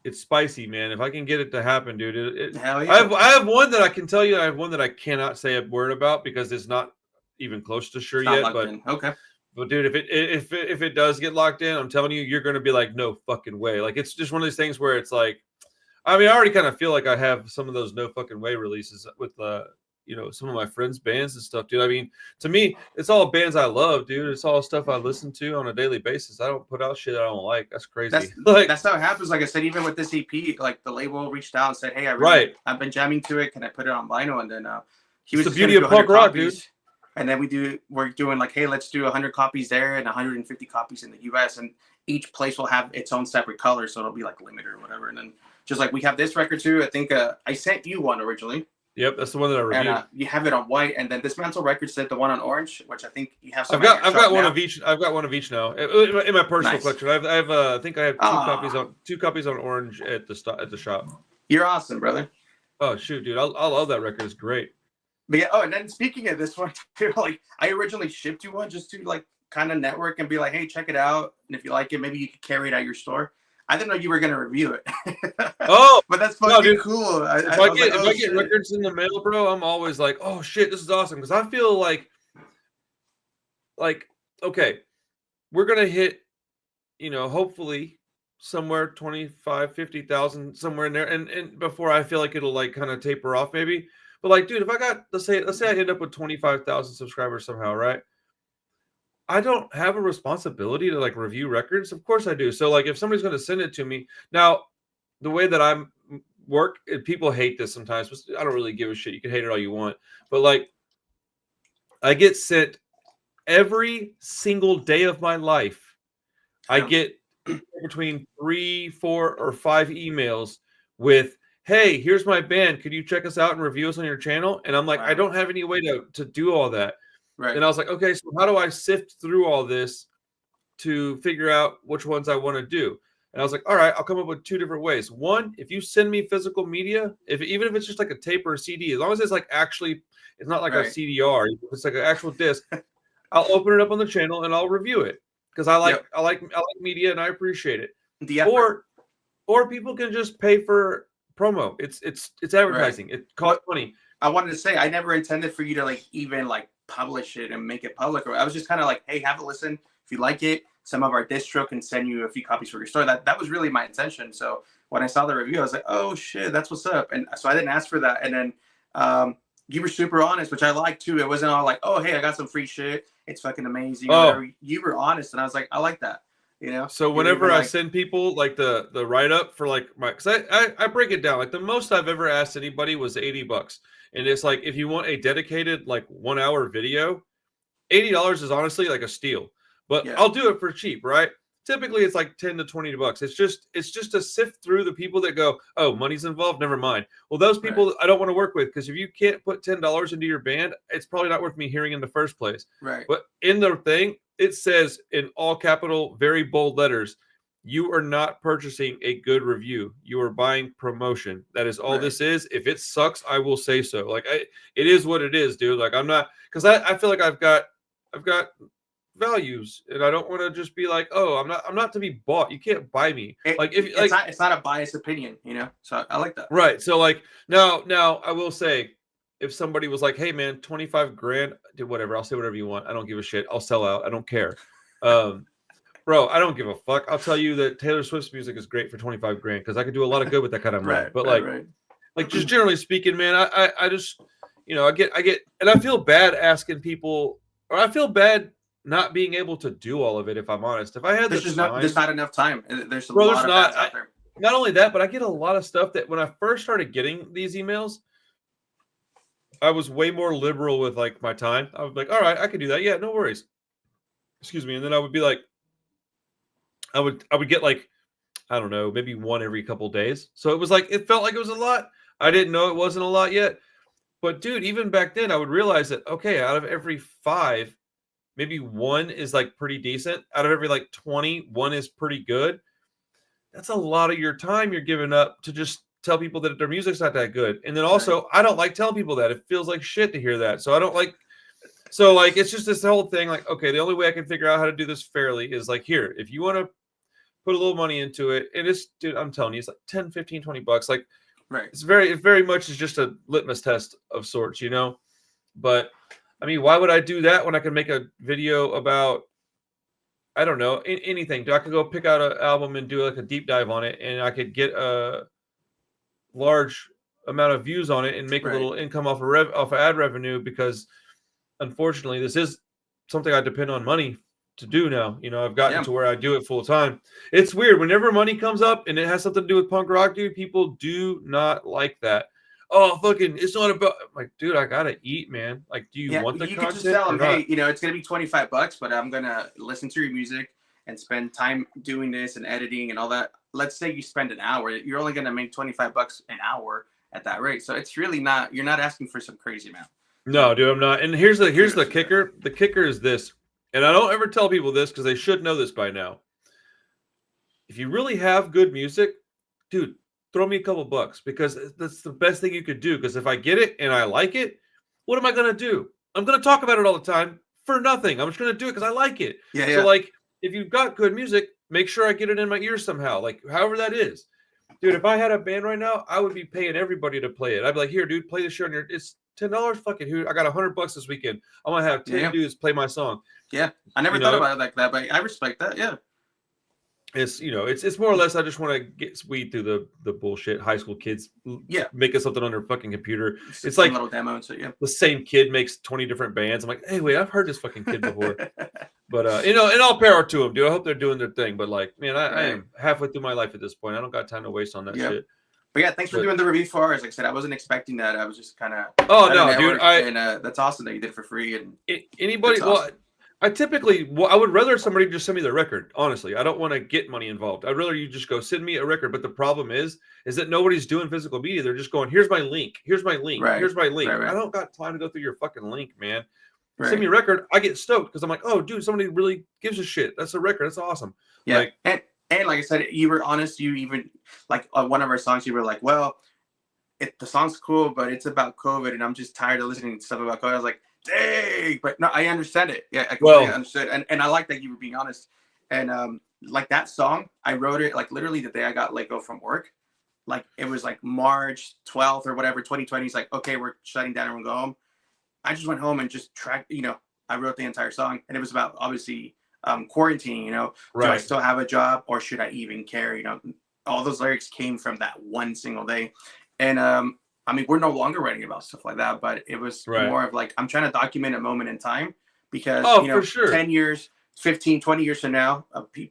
it's spicy, man. If I can get it to happen, dude. Hell yeah. I have one that I can tell you. I have one that I cannot say a word about because it's not even close to sure yet. Okay. But dude, if it does get locked in, I'm telling you, you're gonna be like, no fucking way. Like it's just one of these things where it's like, I mean, I already kind of feel like I have some of those no fucking way releases with some of my friends' bands and stuff, dude. I mean, to me, it's all bands I love, dude. It's all stuff I listen to on a daily basis. I don't put out shit I don't like. That's crazy. That's how it happens. Like I said, even with this EP, like the label reached out and said, "Hey, I've been jamming to it. Can I put it on vinyl?" And then he was the beauty of punk rock, copies. Dude. And then we're doing like, hey, let's do 100 copies there and 150 copies in the US. And each place will have its own separate color. So it'll be like limited or whatever. And then just like we have this record too. I think I sent you one originally. Yep, that's the one that I reviewed. And you have it on white. And then Dismantle Records said the one on orange, which I think you have. I've got one of each. I've got one of each now in my personal collection. I think I have two copies on orange at the shop. You're awesome, brother. Oh shoot, dude! I love that record. It's great. But yeah, and then speaking of this one too, like I originally shipped you one just to like kind of network and be like, hey, check it out, and if you like it, maybe you could carry it at your store. I didn't know you were gonna review it. Oh, but that's fucking cool. If I get records in the mail, bro, I'm always like, oh shit, this is awesome, because I feel like okay, we're gonna hit, hopefully somewhere 25, 50,000 somewhere in there, and before I feel like it'll like kind of taper off maybe. But like, dude, if I got let's say I end up with 25,000 subscribers somehow, right? I don't have a responsibility to like review records. Of course I do. So like, if somebody's going to send it to me now, the way that I'm work, people hate this sometimes, but I don't really give a shit. You can hate it all you want, but like, I get sent every single day of my life. I get between 3, 4, or 5 emails with, hey, here's my band. Could you check us out and review us on your channel? And I'm like, I don't have any way to do all that. Right. And I was like, okay, so how do I sift through all this to figure out which ones I want to do? And I was like, all right, I'll come up with 2 different ways. One, if you send me physical media, even if it's just like a tape or a CD, as long as it's like actually, it's not like a CDR, it's like an actual disc, I'll open it up on the channel and I'll review it because I like media and I appreciate it. Or people can just pay for promo. It's advertising. Right. It costs money. I wanted to say I never intended for you to like even like publish it and make it public. I was just kind of like, hey, have a listen. If you like it, some of our distro can send you a few copies for your store. That was really my intention. So when I saw the review, I was like, oh shit, that's what's up. And so I didn't ask for that. And then you were super honest, which I like too. It wasn't all like, oh, hey, I got some free shit. It's fucking amazing. You were honest, and I was like, I like that. So whenever I send people like the write-up for like because I break it down, like the most I've ever asked anybody was $80. And it's like, if you want a dedicated like 1 hour video, $80 is honestly like a steal, but I'll do it for cheap, right? Typically it's like $10 to $20. It's just to sift through the people that go, oh, money's involved, never mind. Well, those people I don't want to work with, because if you can't put $10 into your band, it's probably not worth me hearing in the first place. Right. But in the thing, it says in all capital, very bold letters, You are not purchasing a good review. You are buying promotion. That is all this is. If it sucks, I will say so. Like it is what it is, dude. Like I'm not, because I feel like I've got values, and I don't want to just be like, oh, I'm not to be bought. You can't buy me. It's not a biased opinion, you know. So I like that. Right. So like now I will say, if somebody was like, hey man, 25 grand, do whatever. I'll say whatever you want. I don't give a shit. I'll sell out. I don't care. Bro, I don't give a fuck. I'll tell you that Taylor Swift's music is great for 25 grand because I could do a lot of good with that kind of money. But like just generally speaking, man, I just, I get, and I feel bad asking people, or I feel bad not being able to do all of it. If I'm honest, if I had there's not enough time. There's a lot of bands out there. Not only that, but I get a lot of stuff that when I first started getting these emails, I was way more liberal with like my time. I was like, all right, I can do that. Yeah, no worries. Excuse me. And then I would be like, I would get like, I don't know, maybe one every couple days. So it was like, it felt like it was a lot. I didn't know it wasn't a lot yet. But dude, even back then I would realize that, okay, out of every 5, maybe 1 is like pretty decent. Out of every like 20, 1 is pretty good. That's a lot of your time you're giving up to just tell people that their music's not that good. And then also, I don't like telling people that. It feels like shit to hear that. So I don't like, so like, it's just this whole thing. Like, okay, the only way I can figure out how to do this fairly is like, here, if you want to put a little money into it, and it's, dude, I'm telling you, it's like 10, 15, 20 bucks. Like, it very much is just a litmus test of sorts, you know? But I mean, why would I do that when I can make a video about, I don't know, anything? I could go pick out an album and do like a deep dive on it, and I could get a large amount of views on it and make a little income off of ad revenue, because unfortunately this is something I depend on money to do now. You know, I've gotten to where I do it full time. It's weird. Whenever money comes up and it has something to do with punk rock, dude, people do not like that. Oh, fucking, it's not about, like, dude, I gotta eat, man. Like, do you want the content? You could just tell them, hey, you know, it's gonna be $25, but I'm gonna listen to your music and spend time doing this and editing and all that. Let's say you spend an hour, you're only gonna make $25 an hour at that rate. So it's really not, you're not asking for some crazy amount. No, dude, I'm not. And here's the kicker. The kicker is this. And I don't ever tell people this because they should know this by now. If you really have good music, dude, throw me a couple bucks, because that's the best thing you could do. Because if I get it and I like it, what am I going to do? I'm going to talk about it all the time for nothing. I'm just going to do it because I like it. So, like, if you've got good music, make sure I get it in my ears somehow. Like, however that is. Dude, if I had a band right now, I would be paying everybody to play it. I'd be like, here, dude, play the show on your, it's $10 fucking dude. I got $100 this weekend. I'm gonna have 10 dudes play my song. Yeah. I never thought about it like that, but I respect that. Yeah. It's, you know, it's more or less, I just want to weed through the bullshit high school kids making something on their fucking computer. It's like little demo, so the same kid makes 20 different bands. I'm like, hey, wait, I've heard this fucking kid before. But you know, and all power to them, dude. I hope they're doing their thing. But like, man, I am halfway through my life at this point. I don't got time to waste on that shit. But yeah, thanks for doing the review for us. Like I said, I wasn't expecting that. I was just kind of dude. And that's awesome that you did it for free. And anybody, awesome. I typically, I would rather somebody just send me the record. Honestly, I don't want to get money involved. I'd rather you just go send me a record. But the problem is that nobody's doing physical media. They're just going, here's my link. Here's my link. Here's my link. I don't got time to go through your fucking link, man. Send me a record. I get stoked because I'm like, oh, dude, somebody really gives a shit. That's a record. That's awesome. Yeah. Like, and like I said, you were honest. You even like one of our songs, you were like, well, the song's cool, but it's about COVID, and I'm just tired of listening to stuff about COVID. I was like, dang, but no, I understand it. Yeah, I completely understood, and I like that you were being honest. And like that song, I wrote it like literally the day I got let go from work. Like it was like March 12th or whatever, 2020. It's like, okay, we're shutting down, everyone go home. I just went home and just tracked. You know, I wrote the entire song, and it was about obviously quarantine. You know, do I still have a job, or should I even care? You know, all those lyrics came from that one single day. And I mean, we're no longer writing about stuff like that, but it was more of like, I'm trying to document a moment in time, because, you know, 10 years, 15, 20 years from now,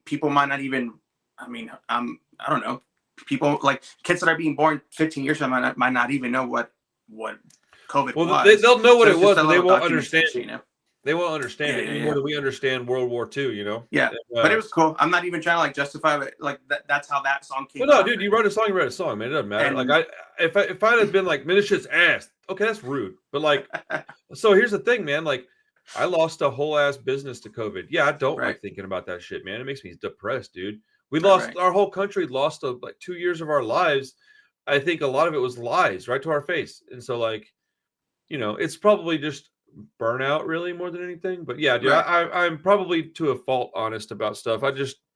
people might not even, I mean, I don't know, people like kids that are being born 15 years from now might not even know what COVID was. They'll know what it was, but they won't understand. You know? They won't understand it any more than we understand World War II, you know? Yeah, but it was cool. I'm not even trying to like justify it. Like that's how that song came. Well, no, dude, you wrote a song, man. It doesn't matter. And, like if I'd have been like, man, this shit's ass. Okay, that's rude. But like, so here's the thing, man. Like, I lost a whole ass business to COVID. Yeah, I don't like thinking about that shit, man. It makes me depressed, dude. We lost our whole country lost like 2 years of our lives. I think a lot of it was lies right to our face. And so like, you know, it's probably just burnout really more than anything. But yeah, dude, I'm probably to a fault honest about stuff.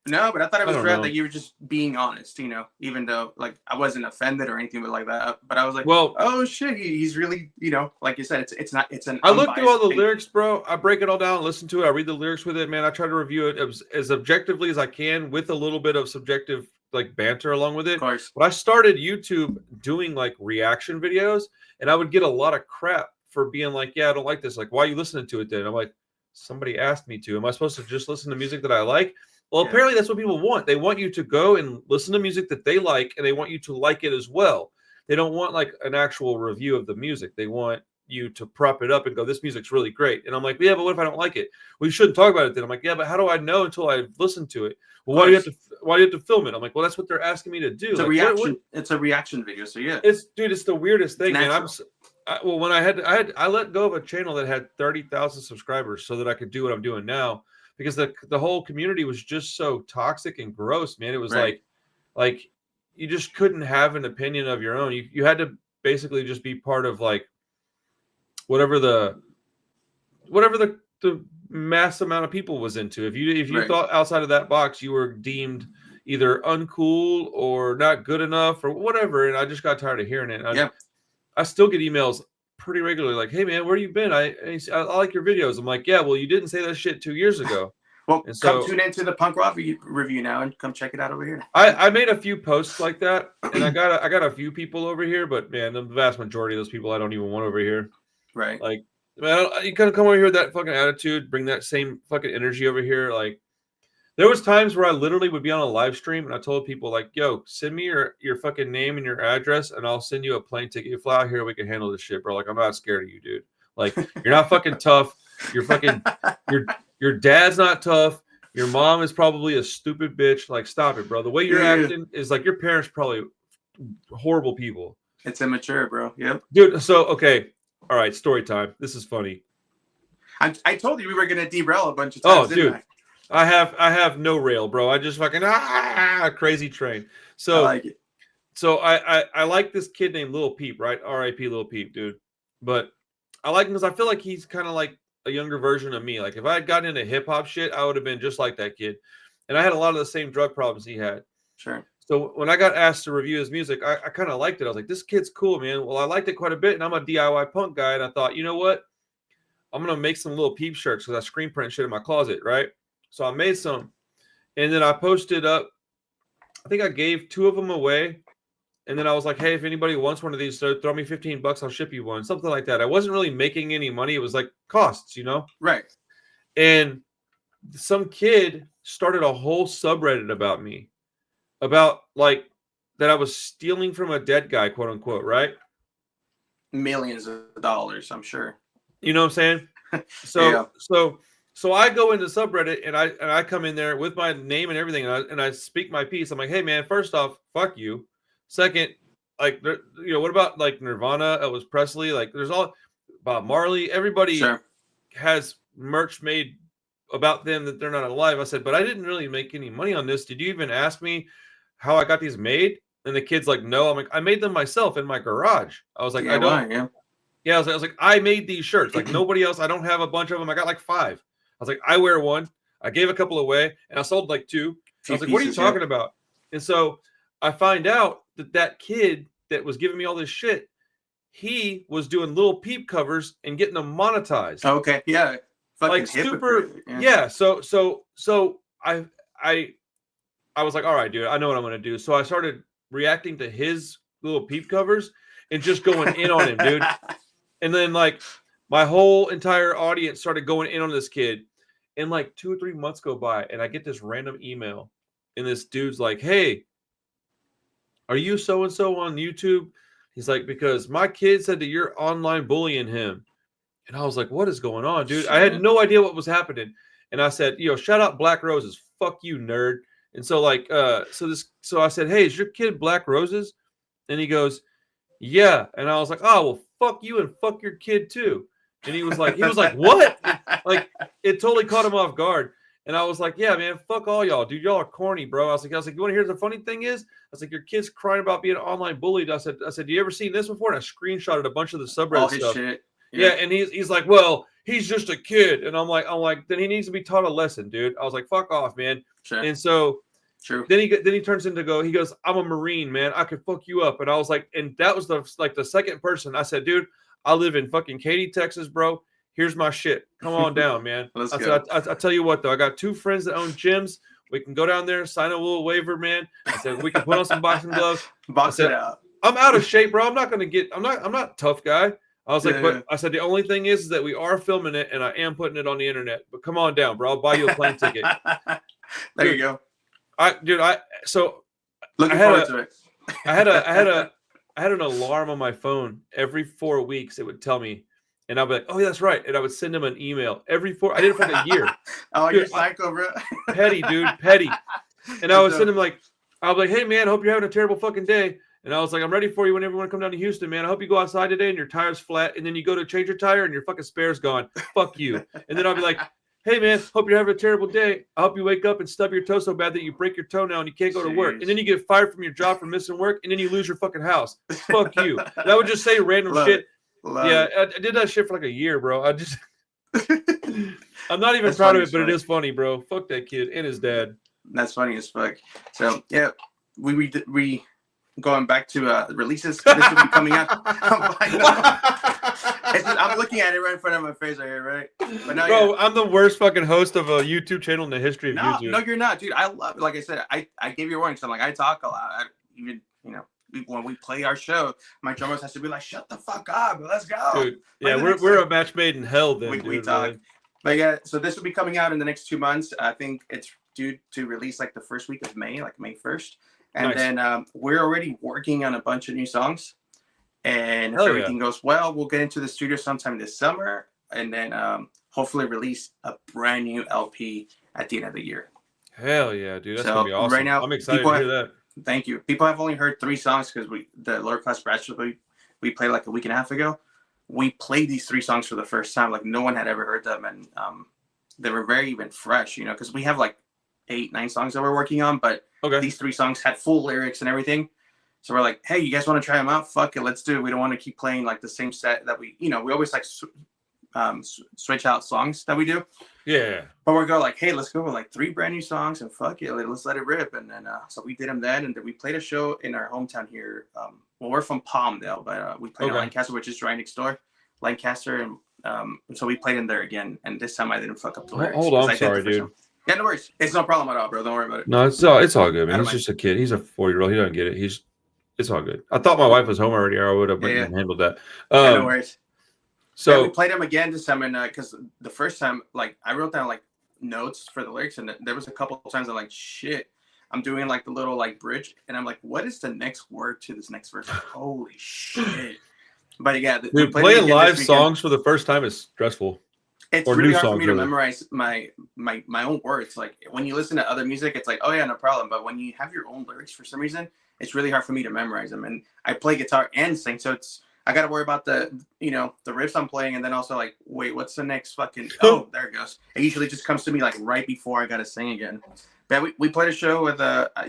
No, but I thought it was rad know. that you were just being honest, you know, even though like I wasn't offended or anything like that. But I was like, well, oh shit, he's really, you know, like you said, it's an I look through all the opinion. lyrics, bro. I break it all down, listen to it, I read the lyrics with it, man. I try to review it as objectively as I can with a little bit of subjective like banter along with it. Of course. But I started YouTube doing like reaction videos, and I would get a lot of crap for being like, yeah, I don't like this. Like, why are you listening to it then? I'm like, somebody asked me to. Am I supposed to just listen to music that I like? Well, apparently that's what people want. They want you to go and listen to music that they like, and they want you to like it as well. They don't want like an actual review of the music. They want you to prop it up and go, this music's really great. And I'm like, yeah, but what if I don't like it? We shouldn't talk about it then. I'm like, yeah, but how do I know until I listen to it? Well, why do you have to film it? I'm like, well, that's what they're asking me to do. It's like, a reaction. It's a reaction video. So yeah, it's the weirdest thing, man. When I let go of a channel that had 30,000 subscribers so that I could do what I'm doing now, because the whole community was just so toxic and gross, man. It was like you just couldn't have an opinion of your own. You had to basically just be part of like whatever the mass amount of people was into. If you thought outside of that box, you were deemed either uncool or not good enough or whatever. And I just got tired of hearing it. I still get emails pretty regularly like, hey man, where you been? I like your videos. I'm like, yeah, well, you didn't say that shit 2 years ago. Well, and come tune into the punk rock review now and come check it out over here. I made a few posts like that, and I got a few people over here, but man, the vast majority of those people I don't even want over here. Right. Like, man, you kind of come over here with that fucking attitude, bring that same fucking energy over here. Like, there was times where I literally would be on a live stream and I told people like, yo, send me your fucking name and your address and I'll send you a plane ticket. You fly out here, we can handle this shit, bro. Like, I'm not scared of you, dude. Like, you're not fucking tough. You're fucking your dad's not tough. Your mom is probably a stupid bitch. Like, stop it, bro. The way you're acting is like your parents probably horrible people. It's immature, bro. Yep. Dude, so okay. All right, story time. This is funny. I told you we were gonna derail a bunch of times. Oh, dude. I have no rail, bro. I just fucking crazy train. So I like it. So I like this kid named Lil Peep, right? R.I.P. Lil Peep, dude. But I like him because I feel like he's kind of like a younger version of me. Like if I had gotten into hip hop shit, I would have been just like that kid. And I had a lot of the same drug problems he had. Sure. So when I got asked to review his music, I kind of liked it. I was like, this kid's cool, man. Well, I liked it quite a bit, and I'm a DIY punk guy. And I thought, you know what? I'm gonna make some Lil Peep shirts because I screen print shit in my closet, right? So I made some, and then I posted up. I think I gave 2 of them away. And then I was like, hey, if anybody wants one of these, throw me $15, I'll ship you one. Something like that. I wasn't really making any money. It was like costs, you know? Right. And some kid started a whole subreddit about me. About like that I was stealing from a dead guy, quote unquote, right? Millions of dollars, I'm sure. You know what I'm saying? So I go into subreddit and I come in there with my name and everything and I speak my piece. I'm like, hey man, first off, fuck you. Second, like, you know, what about like Nirvana, Elvis Presley? Like, there's all Bob Marley. Everybody has merch made about them that they're not alive. I said, but I didn't really make any money on this. Did you even ask me how I got these made? And the kid's like, no. I'm like, I made them myself in my garage. I was like, I was like, I made these shirts. Like nobody else. I don't have a bunch of them. I got like 5. I was like, I wear one. I gave a couple away, and I sold like 2. I was like, what are you talking about? And so I find out that kid that was giving me all this shit, he was doing Lil Peep covers and getting them monetized. Okay, yeah, fucking like super, yeah. So I was like, all right, dude, I know what I'm gonna do. So I started reacting to his Lil Peep covers and just going in on him, dude. And then like my whole entire audience started going in on this kid. And like 2 or 3 months go by, and I get this random email, and this dude's like, hey, are you so-and-so on YouTube? He's like, because my kid said that you're online bullying him. And I was like, what is going on, dude? I had no idea what was happening. And I said, yo, shout out Black Roses. Fuck you, nerd. And so like, so I said, hey, is your kid Black Roses? And he goes, yeah. And I was like, oh, well, fuck you and fuck your kid too. And he was like, what? Like, it totally caught him off guard. And I was like, yeah, man, fuck all y'all, dude. Y'all are corny, bro. I was like, you want to hear the funny thing is? I was like, your kid's crying about being online bullied. I said, do you ever seen this before? And I screenshotted a bunch of the subreddit All his stuff. shit. Yeah, and he's like, well, he's just a kid. And I'm like, then he needs to be taught a lesson, dude. I was like, fuck off, man. Sure. And so True. then he turns into he goes, I'm a Marine, man. I could fuck you up. And I was like, and that was the second person. I said, dude, I live in fucking Katy, Texas, bro. Here's my shit. Come on down, man. Let's go. I tell you what, though, I got 2 friends that own gyms. We can go down there, sign a little waiver, man. I said we can put on some boxing gloves. Box it out. I'm out of shape, bro. I'm not a tough guy. I was I said the only thing is that we are filming it and I am putting it on the internet. But come on down, bro. I'll buy you a plane ticket. There you go. Looking forward to it. I had an alarm on my phone every 4 weeks. It would tell me. And I'd be like, oh, yeah, that's right. And I would send him an email every 4. I did it for like a year. Oh, dude, you're psycho, bro. Petty, dude. Petty. And I would send him I was like, hey, man, hope you're having a terrible fucking day. And I was like, I'm ready for you whenever you want to come down to Houston, man. I hope you go outside today and your tire's flat. And then you go to change your tire and your fucking spare's gone. Fuck you. And then I'll be like, hey, man, hope you're having a terrible day. I hope you wake up and stub your toe so bad that you break your toe now and you can't go to work. And then you get fired from your job for missing work. And then you lose your fucking house. Fuck you. And I would just say random shit. I did that shit for like a year, bro. I'm not even proud of it, but it is funny, bro. Fuck that kid and his dad. That's funny as fuck. So yeah, we going back to releases. This will be coming out. I'm looking at it right in front of my face right here, right? But no, bro, I'm the worst fucking host of a YouTube channel in the history of YouTube. No, you're not, dude. I love, like I said, I gave you a warning. So I talk a lot. When we play our show, my drummers has to be like, "Shut the fuck up, let's go." Dude, yeah, we're a match made in hell. Then we talk. Man. But yeah, so this will be coming out in the next 2 months. I think it's due to release like the first week of May, like May 1st, and then we're already working on a bunch of new songs. And if everything goes well, we'll get into the studio sometime this summer, and then hopefully release a brand new LP at the end of the year. Hell yeah, dude! That's gonna be awesome. Right now, I'm excited to hear that. Thank you. People have only heard 3 songs because the lower class bachelor we played like a week and a half ago. We played these 3 songs for the first time. Like no one had ever heard them, and they were very even fresh. Because we have like 8-9 songs that we're working on, but these 3 songs had full lyrics and everything. So we're like, hey, you guys want to try them out? Fuck it, let's do it. We don't want to keep playing like the same set that we always like switch out songs that we do. Yeah. But we're going like, hey, let's go with like 3 brand new songs and fuck it, let's let it rip. And then so we did them then, and then we played a show in our hometown here. Well, we're from Palmdale, but we played in Lancaster, which is right next door, Lancaster, and so we played in there again. And this time I didn't fuck up the lyrics. Hold on, sorry, dude. Yeah, no worries. It's no problem at all, bro. Don't worry about it. No, it's all good, man. He's just a kid. He's a 4-year-old. He doesn't get it. It's all good. I thought my wife was home already, or I would have handled that. No worries. So we played them again this time, and because the first time, like I wrote down like notes for the lyrics, and there was a couple of times I'm like, shit, I'm doing like the little like bridge, and I'm like, what is the next word to this next verse? Like, holy shit! But yeah, dude, playing live songs for the first time is stressful. It's really hard for me to memorize my own words. Like when you listen to other music, it's like, oh yeah, no problem. But when you have your own lyrics, for some reason, it's really hard for me to memorize them. And I play guitar and sing, so I got to worry about the riffs I'm playing, and then also like, wait, what's the next fucking? Oh, there it goes. It usually just comes to me like right before I got to sing again. But we played a show with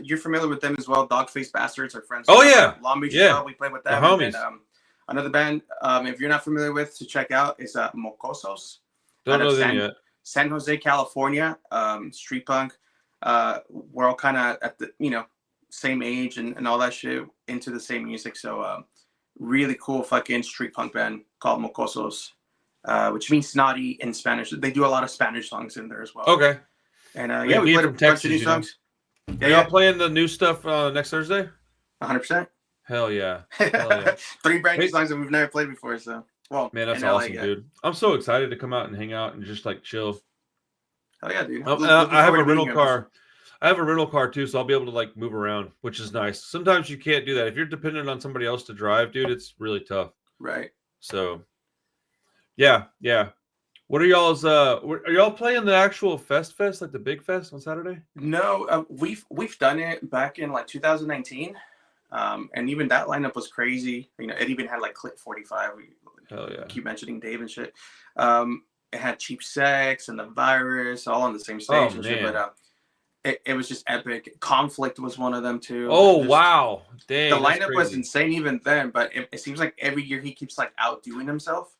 you're familiar with them as well, Dogface Bastards, our friends. Oh yeah, Long Beach. Yeah, we played with them. The homies. And, another band, if you're not familiar with, to check out is Mocosos. Don't know them yet. San Jose, California. Street punk. We're all kind of at the same age and all that shit, into the same music. So. Really cool fucking street punk band called Mocosos, which means snotty in Spanish. They do a lot of Spanish songs in there as well. Okay. And we played a bunch of new songs. Yeah, y'all playing the new stuff next Thursday? 100%. Hell yeah. Hell yeah. 3 brand new songs that we've never played before. So, well, man, that's awesome, dude. I'm so excited to come out and hang out and just like chill. Hell yeah, dude. I have a rental car. I have a rental car too, so I'll be able to like move around, which is nice. Sometimes you can't do that. If you're dependent on somebody else to drive, dude, it's really tough. Right. So, yeah. What are y'all's? Are y'all playing the actual fest, like the big fest on Saturday? No, we've done it back in like 2019, and even that lineup was crazy. It even had like Clip 45. Hell yeah. Keep mentioning Dave and shit. it had Cheap Sex and the Virus all on the same Oh stage and shit. man. But it was just epic. Conflict was one of them too. Oh Just wow. the Dang, that's lineup was crazy. insane even then. But it seems like every year he keeps like outdoing himself.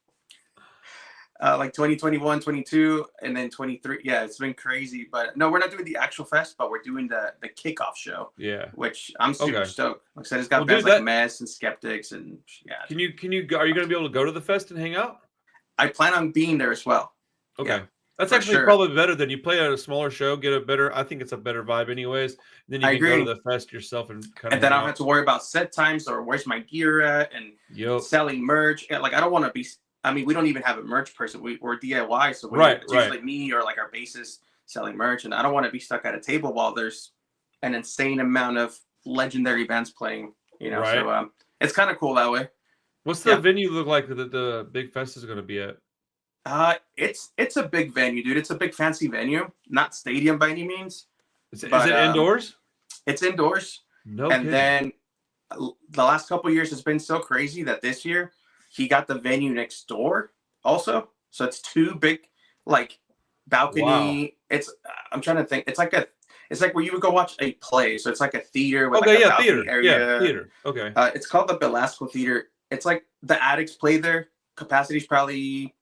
Like 2021, 22, and then 23. Yeah, it's been crazy. But no, we're not doing the actual fest, but we're doing the kickoff show. Yeah. Which I'm super Okay. stoked. Like I said, it's Well, got bands dude, like that Mess and Skeptics, and yeah. can you are you gonna be able to go to the fest and hang out? I plan on being there as well. Yeah, Okay. That's for actually sure. probably better than you play at a smaller show, get a better I think it's a better vibe anyways. Then you I can go to agree. the fest yourself and kind of And then hang I don't have out. to worry about set times or where's my gear at and Yep. selling merch. Like I don't want to be. I mean, we don't even have a merch person. We're DIY, so Right, it's right. usually me or like our bassist selling merch, and I don't want to be stuck at a table while there's an insane amount of legendary bands playing. Right. So it's kind of cool that way. What's the Yeah. venue look like that the big fest is gonna be at? It's a big venue, dude. It's a big fancy venue, not stadium by any means, Is but it indoors? it's indoors. No And kidding. then the last couple of years has been so crazy that this year he got the venue next door also. So it's two big like balcony. Wow. It's I'm trying to think. It's like where you would go watch a play. So it's like a theater with like Okay, a yeah, balcony theater. Yeah, area. theater. Okay. It's called the Belasco Theater. It's like the Addicts play there. Capacity's probably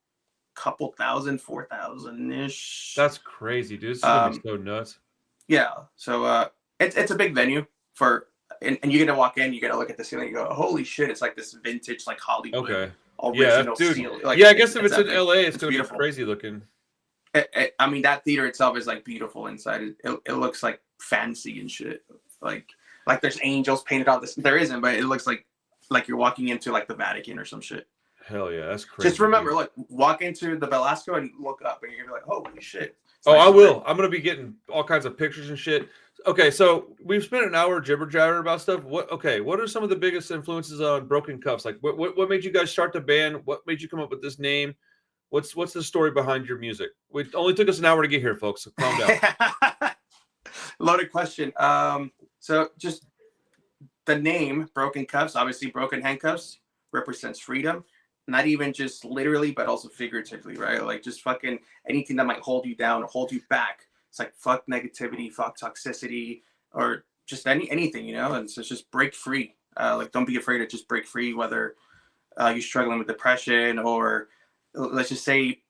couple thousand, 4,000 ish. That's crazy, dude. This is gonna be so nuts. Yeah. So it's a big venue for and you get to walk in, you get to look at the ceiling, you go, holy shit, it's like this vintage like Hollywood Okay. Yeah, original dude. ceiling. Like Yeah, I guess if it's in epic. LA, it's It's gonna be beautiful. crazy looking. I mean, that theater itself is like beautiful inside. It looks like fancy and shit. Like there's angels painted on this. There isn't, but it looks like you're walking into like the Vatican or some shit. Hell yeah, that's crazy. Just remember, dude. look, walk into the Belasco and look up, and you're gonna be like, holy shit. It's Oh, nice I and will. pretty. I'm gonna be getting all kinds of pictures and shit. Okay, so we've spent an hour jibber jabber about stuff. What are some of the biggest influences on Broken Cuffs? Like what made you guys start the band? What made you come up with this name? What's the story behind your music? It only took us an hour to get here, folks. So calm down. Loaded question. So just the name Broken Cuffs, obviously broken handcuffs represents freedom. Not even just literally, but also figuratively, right? Like just fucking anything that might hold you down or hold you back. It's like fuck negativity, fuck toxicity, or just anything, And so it's just break free. Like don't be afraid to just break free, whether you're struggling with depression or let's just say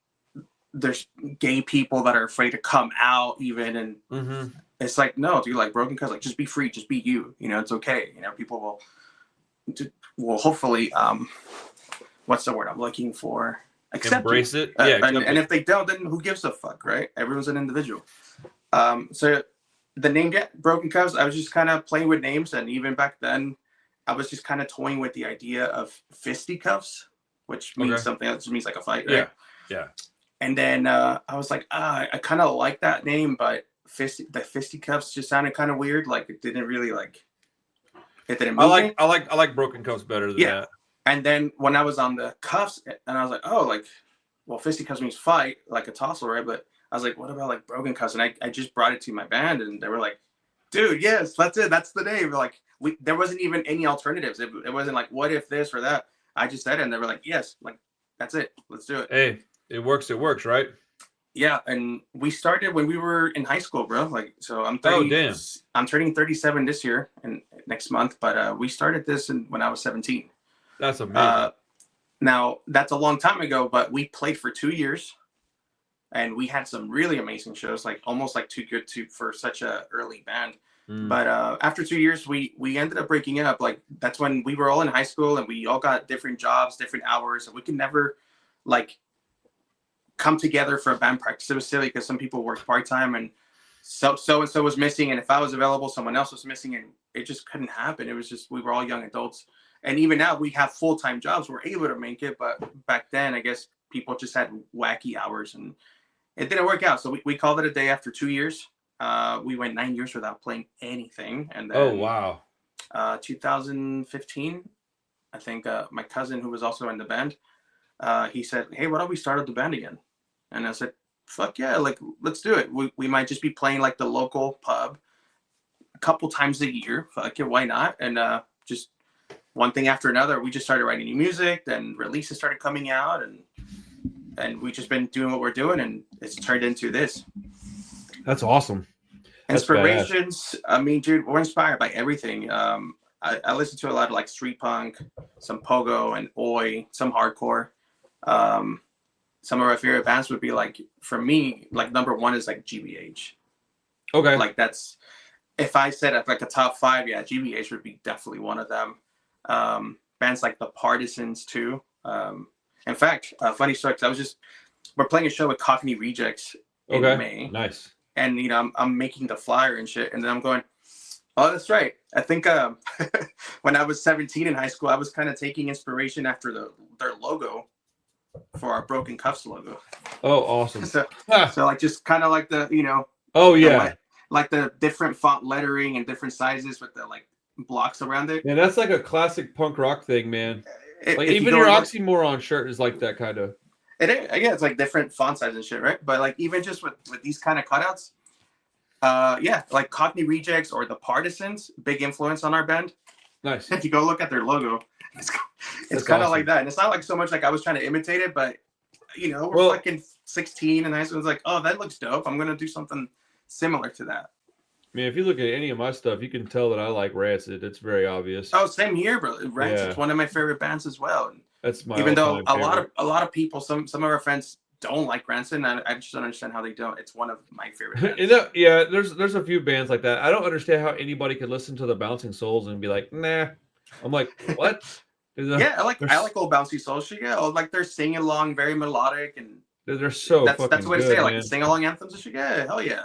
there's gay people that are afraid to come out even and it's like no dude, like broken cuffs, like just be free, just be you, it's okay, people will hopefully what's the word I'm looking for, accept Embrace you. it. Yeah, and if they don't, then who gives a fuck, right? Everyone's an individual. So the name Broken Cuffs, I was just kind of playing with names, and even back then I was just kind of toying with the idea of fisticuffs, which means something else, means like a fight, right? Yeah. And then I was like, I kind of like that name, but the fisticuffs just sounded kind of weird. Like it didn't really it didn't move me. I like Broken Cuffs better than that. And then when I was on the cuffs, and I was like, oh, like, well, fisticuffs means fight, like a tussle, right? But I was like, what about like broken cuffs? And I just brought it to my band, and they were like, dude, yes, that's it, that's the name. Like there wasn't even any alternatives. It wasn't like, what if this or that? I just said it, and they were like, yes, like that's it, let's do it. Hey, it works, right? Yeah, and we started when we were in high school, bro. Like, so I'm 30. Oh, damn. I'm turning 37 this year and next month, but we started this when I was 17. That's amazing. Now that's a long time ago, but we played for 2 years, and we had some really amazing shows, like almost like too good for such a early band. But after 2 years, we ended up breaking up. Like that's when we were all in high school, and we all got different jobs, different hours, and we could never like come together for a band practice. It was silly because some people worked part-time, and so and so was missing, and if I was available, someone else was missing, and it just couldn't happen. It was just, we were all young adults, and even now we have full-time jobs, we're able to make it, but back then I guess people just had wacky hours and it didn't work out. So we called it a day after 2 years. We went 9 years without playing anything, and then 2015, I think my cousin, who was also in the band, he said, hey, why don't we start up the band again? And I said, fuck yeah, like let's do it. We might just be playing like the local pub a couple times a year. Fuck it, why not? And just one thing after another, we just started writing new music, then releases started coming out, and and we've just been doing what we're doing, and it's turned into this. That's awesome. That's Inspirations. I mean, dude, we're inspired by everything. I listen to a lot of like street punk, some pogo and oi, some hardcore. Some of our favorite bands would be like, for me, like number one is like GBH. Okay. Like that's, if I said like a top 5, yeah, GBH would be definitely one of them. Bands like the Partisans too. In fact, funny story, because we're playing a show with Cockney Rejects in May. Nice. And you know, I'm making the flyer and shit, and then I'm going, oh, that's right. I think when I was 17 in high school, I was kind of taking inspiration after their logo for our Broken Cuffs logo. Oh, awesome. So like just kind of like the, you know. Oh yeah. Like the different font lettering and different sizes with the like blocks around it. Yeah, that's like a classic punk rock thing, man. Like even your Oxymoron shirt is like that kind of. Yeah, it's like different font size and shit, right? But like even just with these kind of cutouts, yeah, like Cockney Rejects or the Partisans, big influence on our band. Nice. If you go look at their logo, it's kind of awesome. Like that, and it's not like so much like I was trying to imitate it, but you know, we're fucking 16 and I was like, oh, that looks dope. I'm gonna do something similar to that. I mean, if you look at any of my stuff, you can tell that I like Rancid. It's very obvious. Oh, same here, bro. Rancid's one of my favorite bands as well. That's my even though a lot of people, some of our friends don't like Rancid, and I just don't understand how they don't. It's one of my favorite bands. Yeah, there's a few bands like that. I don't understand how anybody could listen to the Bouncing Souls and be like, nah. I'm like, what? Yeah, I like old Bouncy Souls shit. Yeah, like they're singing along, very melodic, and they're so that's the way to say it. Like man. Sing along anthems and shit. Yeah, hell yeah.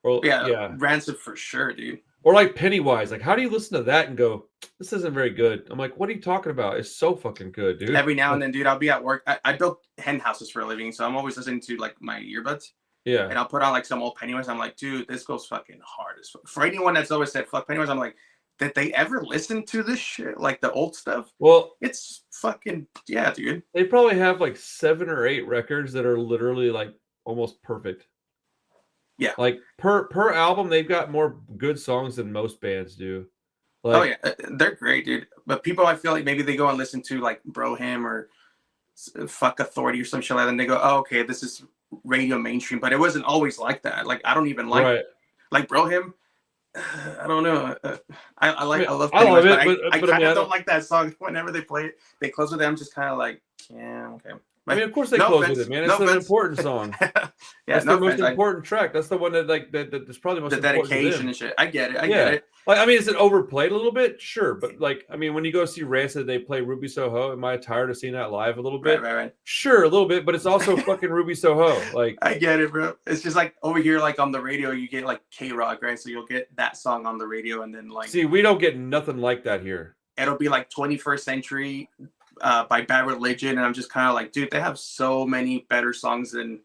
Or, yeah, Rancid for sure, dude. Or like Pennywise. Like, how do you listen to that and go, this isn't very good? I'm like, what are you talking about? It's so fucking good, dude. Every now and then, dude, I'll be at work. I built hen houses for a living, so I'm always listening to like my earbuds. Yeah. And I'll put on like some old Pennywise. I'm like, dude, this goes fucking hard as fuck. For anyone that's always said fuck Pennywise, I'm like, did they ever listen to this shit? Like the old stuff? Well, it's fucking, yeah, dude. They probably have like 7 or 8 records that are literally like almost perfect. Yeah. Like per album, they've got more good songs than most bands do. Like, oh yeah, they're great, dude. But people, I feel like maybe they go and listen to like Broham or Fuck Authority or some shit like that, and they go, oh, okay, this is radio mainstream. But it wasn't always like that. Like I don't even like like Broham. I don't know. I love Pennywise, but I kind of don't like that song. Whenever they play it, they close with it. I'm just kind of like, yeah, okay. I mean, of course they close with it, man. It's an important song. Yeah, that's the most important track. That's the one that that's probably the most important. The dedication and shit. I get it. I get it. Like, I mean, is it overplayed a little bit? Sure, but like, I mean, when you go see Rancid, they play Ruby Soho. Am I tired of seeing that live a little bit? Right. Sure, a little bit, but it's also fucking Ruby Soho. Like, I get it, bro. It's just like over here, like on the radio, you get like K-Rock, right? So you'll get that song on the radio, and then like, see, we don't get nothing like that here. It'll be like 21st Century by Bad Religion, and I'm just kind of like, dude, they have so many better songs than,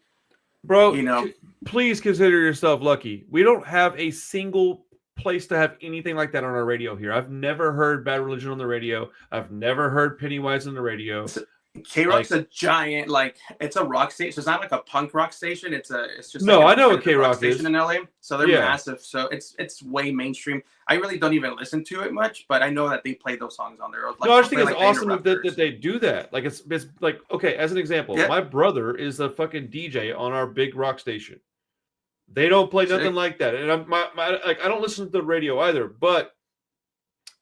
bro. You know, please consider yourself lucky. We don't have a single place to have anything like that on our radio here. I've never heard Bad Religion on the radio. I've never heard Pennywise on the radio. K-Rock's a giant, like, it's a rock station. So it's not like a punk rock station. It's just no, like I know what K-Rock station in LA. So they're massive. So it's way mainstream. I really don't even listen to it much, but I know that they play those songs on there. Like, no, I just think it's awesome that they do that. Like it's like, okay, as an example, my brother is a fucking DJ on our big rock station. They don't play nothing like that, and like I don't listen to the radio either. But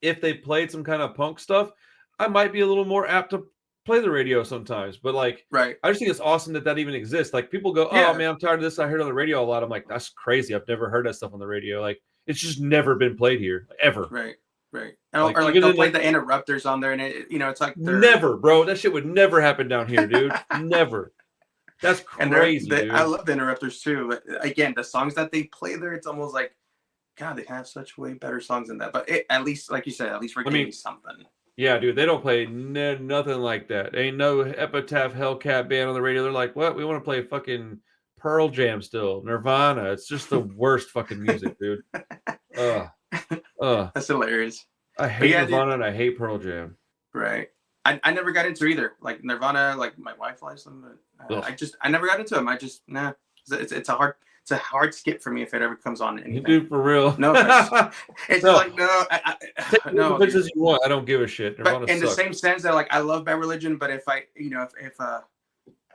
if they played some kind of punk stuff, I might be a little more apt to play the radio sometimes. But like, I just think it's awesome that even exists. Like people go, oh man, I'm tired of this. I heard it on the radio a lot. I'm like, that's crazy. I've never heard that stuff on the radio. Like it's just never been played here ever. Right. Like, or like they'll play the Interrupters on there, and it's like never, bro. That shit would never happen down here, dude. Never. That's crazy. Dude. I love the Interrupters too. But again, the songs that they play there, it's almost like, God, they have such way better songs than that. But at least, like you said, at least we're getting something. Yeah, dude, they don't play nothing like that. Ain't no Epitaph Hellcat band on the radio. They're like, what? We want to play fucking Pearl Jam still, Nirvana. It's just the worst fucking music, dude. That's hilarious. I hate Nirvana and I hate Pearl Jam. Right. I never got into either. Like Nirvana, like my wife likes them, but I never got into them. It's a hard skip for me if it ever comes on anything. Dude, for real. No, it's like no. Take the pictures you want. I don't give a shit. But in the same sense that like I love Bad Religion, but if I, if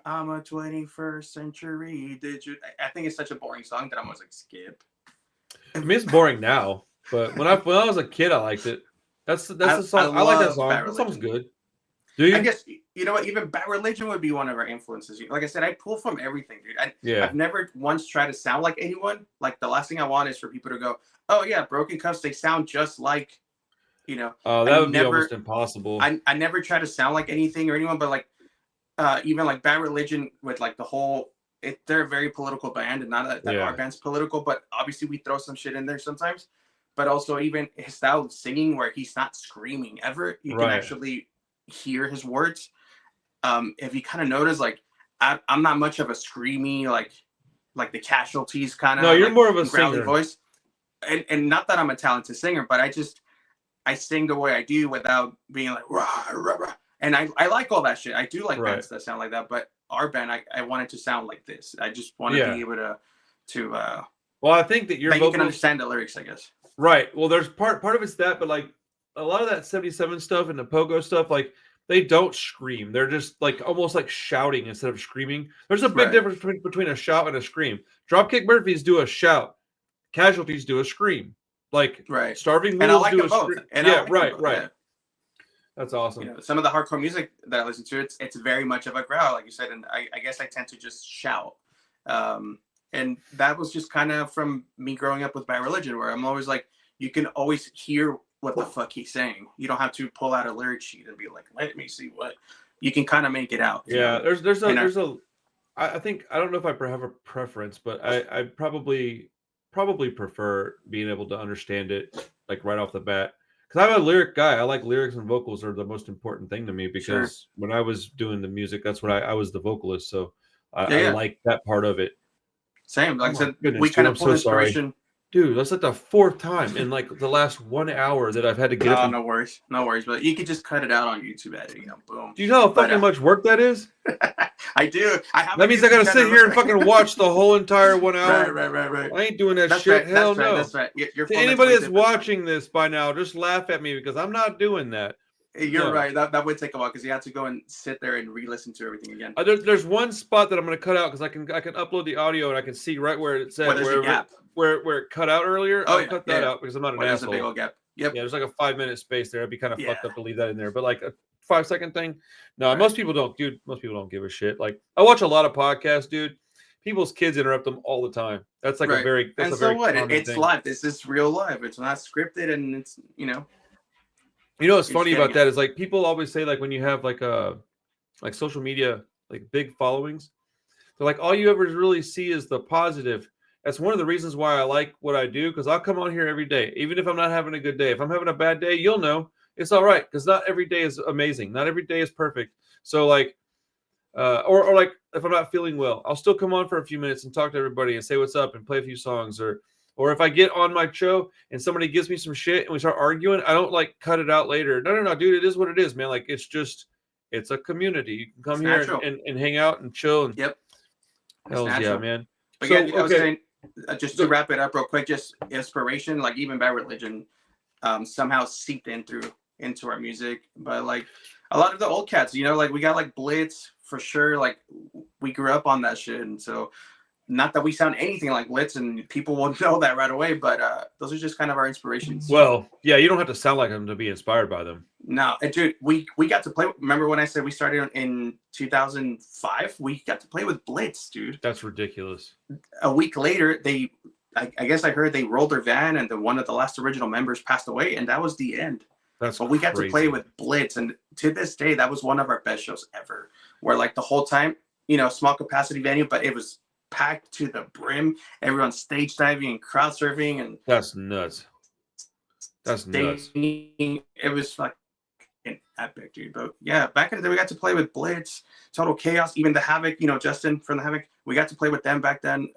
I'm a 21st century digit. I think it's such a boring song that I'm always like, skip. I mean, it's boring now, but when I was a kid, I liked it. That's the song. I like that love song. Bad That song's Religion. good. Do you? I guess you know what? Even Bad Religion would be one of our influences. Like I said, I pull from everything, dude. Yeah. I've never once tried to sound like anyone. Like the last thing I want is for people to go, "Oh yeah, Broken Cuffs. They sound just like," you know. Oh, I that would be never, almost impossible. I never try to sound like anything or anyone, but like even like Bad Religion with like the whole. They're a very political band, and not that our band's political, but obviously we throw some shit in there sometimes. But also even his style of singing, where he's not screaming ever, you can actually hear his words. If you kind of notice, like I'm not much of a screamy, like the Casualties kind of. No, you're like, more of a growly singer. voice, and not that I'm a talented singer, but I sing the way I do without being like rah, rah, rah. And I like all that shit. I do like bands that sound like that, but our band, I wanted to sound like this. I just want to be able to. Well, I think that your vocals, you can understand the lyrics, I guess. Right. Well, there's part of it's that, but like a lot of that 77 stuff and the pogo stuff, like they don't scream. They're just like almost like shouting instead of screaming. There's a big difference between a shout and a scream. Dropkick Murphys do a shout. Casualties do a scream. Like Starving Wolves like do a scream. Yeah, right. Yeah. That's awesome. You know, some of the hardcore music that I listen to, it's very much of a growl, like you said, and I guess I tend to just shout. And that was just kind of from me growing up with Bad Religion, where I'm always like, you can always hear what the fuck he's saying. You don't have to pull out a lyric sheet and be like, let me see what. You can kind of make it out. Yeah, I think, I don't know if I have a preference, but I probably prefer being able to understand it like right off the bat. Because I'm a lyric guy. I like lyrics, and vocals are the most important thing to me, because when I was doing the music, that's what I was the vocalist. So I like that part of it. Same. Like I said, we kind of pull inspiration. Dude, that's like the 4th time in like the last 1 hour that I've had to get up. No worries. No worries. But you could just cut it out on YouTube editing. Boom. Do you know how fucking much work that is? I do. That means I gotta sit here and fucking watch the whole entire 1 hour. Right. I ain't doing that shit. Right. Hell no. That's right. To anybody that's watching this by now, just laugh at me, because I'm not doing that. You're right. That would take a while, because you have to go and sit there and re-listen to everything again. There's one spot that I'm going to cut out, because I can upload the audio and I can see right where it said where it cut out earlier. I'll cut that out, because I'm not an asshole. There's a big old gap. Yep. Yeah, there's like a 5-minute space there. It'd be kind of fucked up to leave that in there. But like a 5-second thing, no. Most people don't, dude. Most people don't give a shit. Like I watch a lot of podcasts, dude. People's kids interrupt them all the time. That's like a very. That's a very common it's thing. live. This is real life. It's not scripted, and it's You know what's funny about that is, like, people always say, like, when you have like social media, like big followings, they're like, all you ever really see is the positive. That's one of the reasons why I like what I do, because I'll come on here every day, even if I'm not having a good day. If I'm having a bad day, you'll know it's all right, because not every day is amazing. Not every day is perfect. So like, or like if I'm not feeling well, I'll still come on for a few minutes and talk to everybody and say what's up and play a few songs, or if I get on my show and somebody gives me some shit and we start arguing, I don't like cut it out later. No, dude, it is what it is, man. Like it's a community. You can come here and hang out and chill. And hells yeah, man. But I was saying, just to wrap it up real quick, just inspiration, like even Bad Religion, somehow seeped into our music. But like a lot of the old cats, like we got like Blitz for sure. Like we grew up on that shit, and so. Not that we sound anything like Blitz, and people will know that right away, but those are just kind of our inspirations. Well, yeah, you don't have to sound like them to be inspired by them. No, and dude, we got to play. Remember when I said we started in 2005? We got to play with Blitz, dude. That's ridiculous. A week later, I guess I heard they rolled their van, and one of the last original members passed away, and that was the end. But we got to play with Blitz, and to this day, that was one of our best shows ever. Where like the whole time, small capacity venue, but it was packed to the brim, everyone stage diving and crowd surfing, and that's nuts. It was fucking epic, dude. But yeah, back in the day, we got to play with Blitz, Total Chaos, even the Havoc. Justin from the Havoc, we got to play with them back then.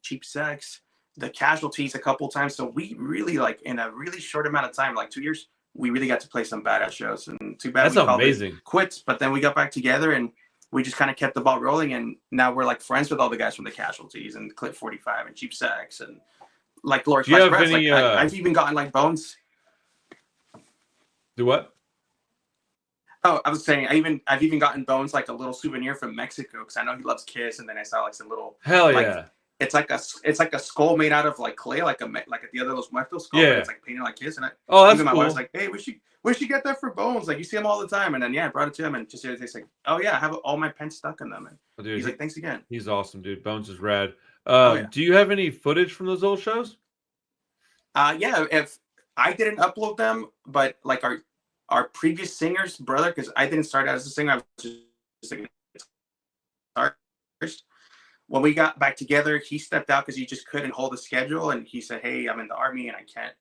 Cheap Sex, the Casualties a couple times. So we really, like, in a really short amount of time, like 2 years, we really got to play some badass shows. And too bad that's amazing. Quits, but then we got back together and we just kind of kept the ball rolling, and now we're like friends with all the guys from the Casualties and Clip 45 and Cheap Sex and like Glorious Press. I've even gotten like Bones. Do what? Oh, I was saying I've even gotten Bones like a little souvenir from Mexico because I know he loves Kiss, and then I saw like some little Hell like yeah. it's like a skull made out of like clay, like like a Dia de los Muertos skull, but Yeah. it's like painted like Kiss. And Oh, that's even my wife's cool. like, hey, we should get that for Bones. Like you see him all the time. And then I brought it to him, and just he's like, oh yeah, I have all my pens stuck in them. And Oh, dude, he's like, thanks again. he's awesome, dude. Bones is rad. Oh yeah. Do you have any footage from those old shows? Yeah. If I didn't upload them, but like our previous singer's brother, because I didn't start out as a singer, I was just a guitarist. When we got back together, he stepped out because he just couldn't hold a schedule, and he said, hey, I'm in the Army and I can't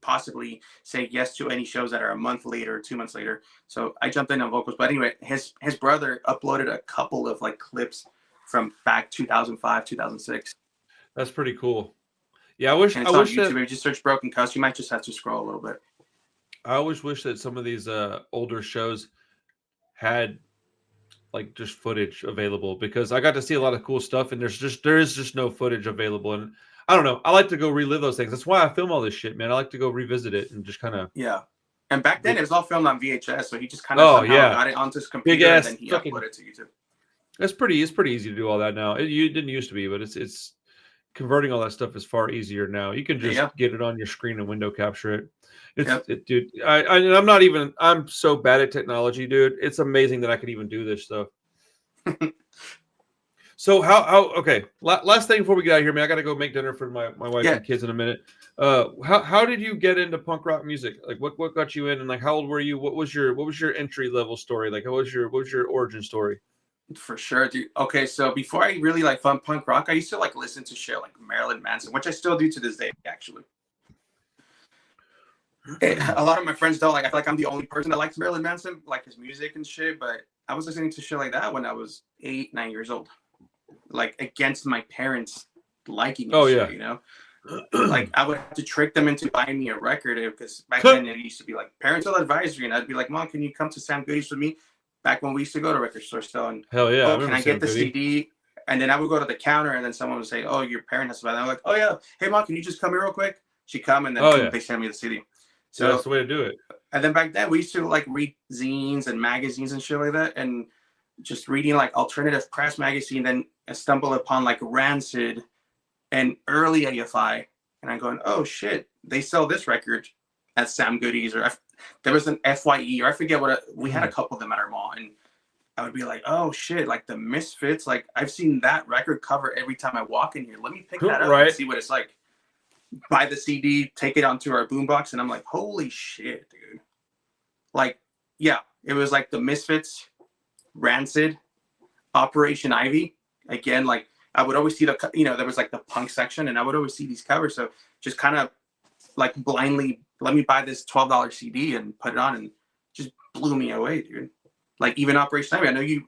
possibly say yes to any shows that are a month later or 2 months later. So I jumped in on vocals. But anyway, his brother uploaded a couple of like clips from back 2005, 2006. That's pretty cool. Yeah, And it's on YouTube. If you just search Broken Cuss, you might just have to scroll a little bit. I always wish that some of these older shows had like just footage available, because I got to see a lot of cool stuff, and there is just no footage available. And I don't know. I like to go relive those things. That's why I film all this shit, man. I like to go revisit it and just kind of. Yeah. And back then it was all filmed on VHS, so he just kind of somehow got it onto his computer and then he uploaded it to YouTube. It's pretty easy to do all that now. It didn't used to be, but it's converting all that stuff is far easier now. You can just get it on your screen and window capture it. Dude. I'm so bad at technology, dude. It's amazing that I can even do this stuff. So okay. Last thing before we get out of here, man, I got to go make dinner for my wife and kids in a minute. How did you get into punk rock music? Like what got you in, and like how old were you? What was your entry level story? Like what was your origin story? For sure, dude. Okay, so before I really like fun punk rock, I used to like listen to shit like Marilyn Manson, which I still do to this day, actually. A lot of my friends don't. Like, I feel like I'm the only person that likes Marilyn Manson, like his music and shit. But I was listening to shit like that when I was 8, 9 years old, like against my parents liking it. Shit, you know, like I would have to trick them into buying me a record because back then it used to be like parental advisory, and I'd be like, "Mom, can you come to Sam Goody's with me?" Back when we used to go to record store still, and hell yeah, can I get the CD? And then I would go to the counter, and then someone would say, "Oh, your parent has to buy that." I'm like, "Oh yeah, hey mom, can you just come here real quick?" She come, and then they send me the CD. So that's the way to do it. And then back then we used to like read zines and magazines and shit like that, and just reading like alternative press magazine. Then I stumbled upon like Rancid and early AFI, and I'm going, "Oh shit, they sell this record at Sam Goody's," or there was an FYE, or I forget what we had a couple of them at our mall, and I would be like, "Oh shit, like the Misfits, like I've seen that record cover every time I walk in here. Let me pick that up and see what it's like." Buy the CD, take it onto our boombox, and I'm like, "Holy shit, dude!" Like, yeah, it was like the Misfits, Rancid, Operation Ivy. Again, like I would always see there was like the punk section, and I would always see these covers. So just kind of like blindly, let me buy this $12 CD and put it on, and just blew me away, dude. Like even Operation Ivy, I know you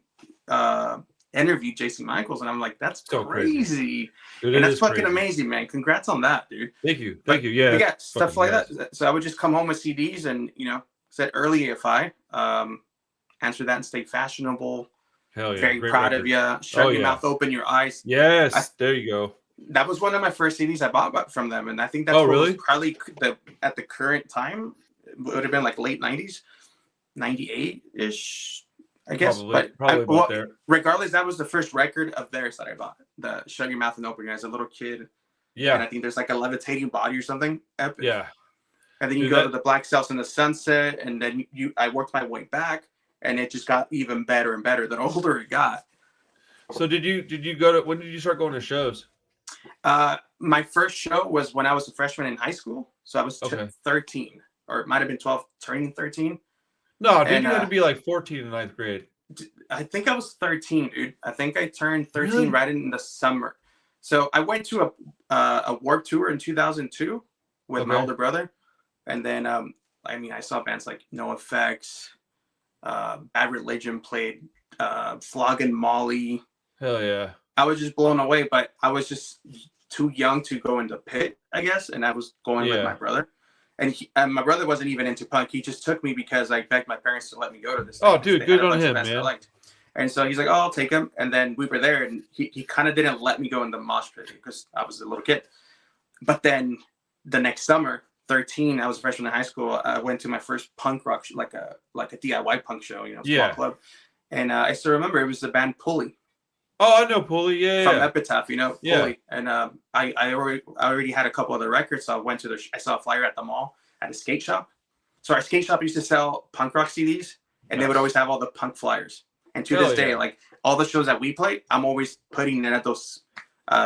interviewed JC Michaels, and I'm like, that's so crazy. Dude, and that's fucking amazing, man. Congrats on that, dude. Thank you. Yeah, stuff like that. So I would just come home with CDs and said early AFI, answer that and stay fashionable. Hell yeah, very proud of you. Shut your mouth, open your eyes. Yes, there you go. That was one of my first CDs I bought from them, and I think that's was probably at the current time it would have been like late 90s, 98-ish. I guess, probably there. Regardless, that was the first record of theirs that I bought. The "Shut Your Mouth and Open Your Eyes" as a little kid. Yeah, and I think there's like a levitating body or something. Epic. Yeah, and then you go to the Black Cells in the Sunset, and then I worked my way back, and it just got even better and better the older it got. So did you go to? When did you start going to shows? My first show was when I was a freshman in high school, so I was 13, or it might have been 12, turning 13. No, dude, you had to be like 14 in ninth grade. I think I was 13, dude. I think I turned 13 right in the summer. So I went to a Warped Tour in 2002 with my older brother. And then, I saw bands like NoFX, Bad Religion played, Flogging Molly. Hell yeah. I was just blown away, but I was just too young to go in the pit, I guess. And I was going with my brother. And my brother wasn't even into punk. He just took me because I begged my parents to let me go to this. Oh, dude, good on him, man. And so he's like, "Oh, I'll take him." And then we were there, and he kind of didn't let me go in the mosh pit because I was a little kid. But then the next summer, 13, I was a freshman in high school. I went to my first punk rock, like a DIY punk show, small club. And I still remember it was the band Pulley. Oh, I know Pulley, from Epitaph, Pulley. Yeah. And I already had a couple other records, so I went to I saw a flyer at the mall at a skate shop. So our skate shop used to sell punk rock CDs, and they would always have all the punk flyers. And to this day, like all the shows that we play, I'm always putting it at those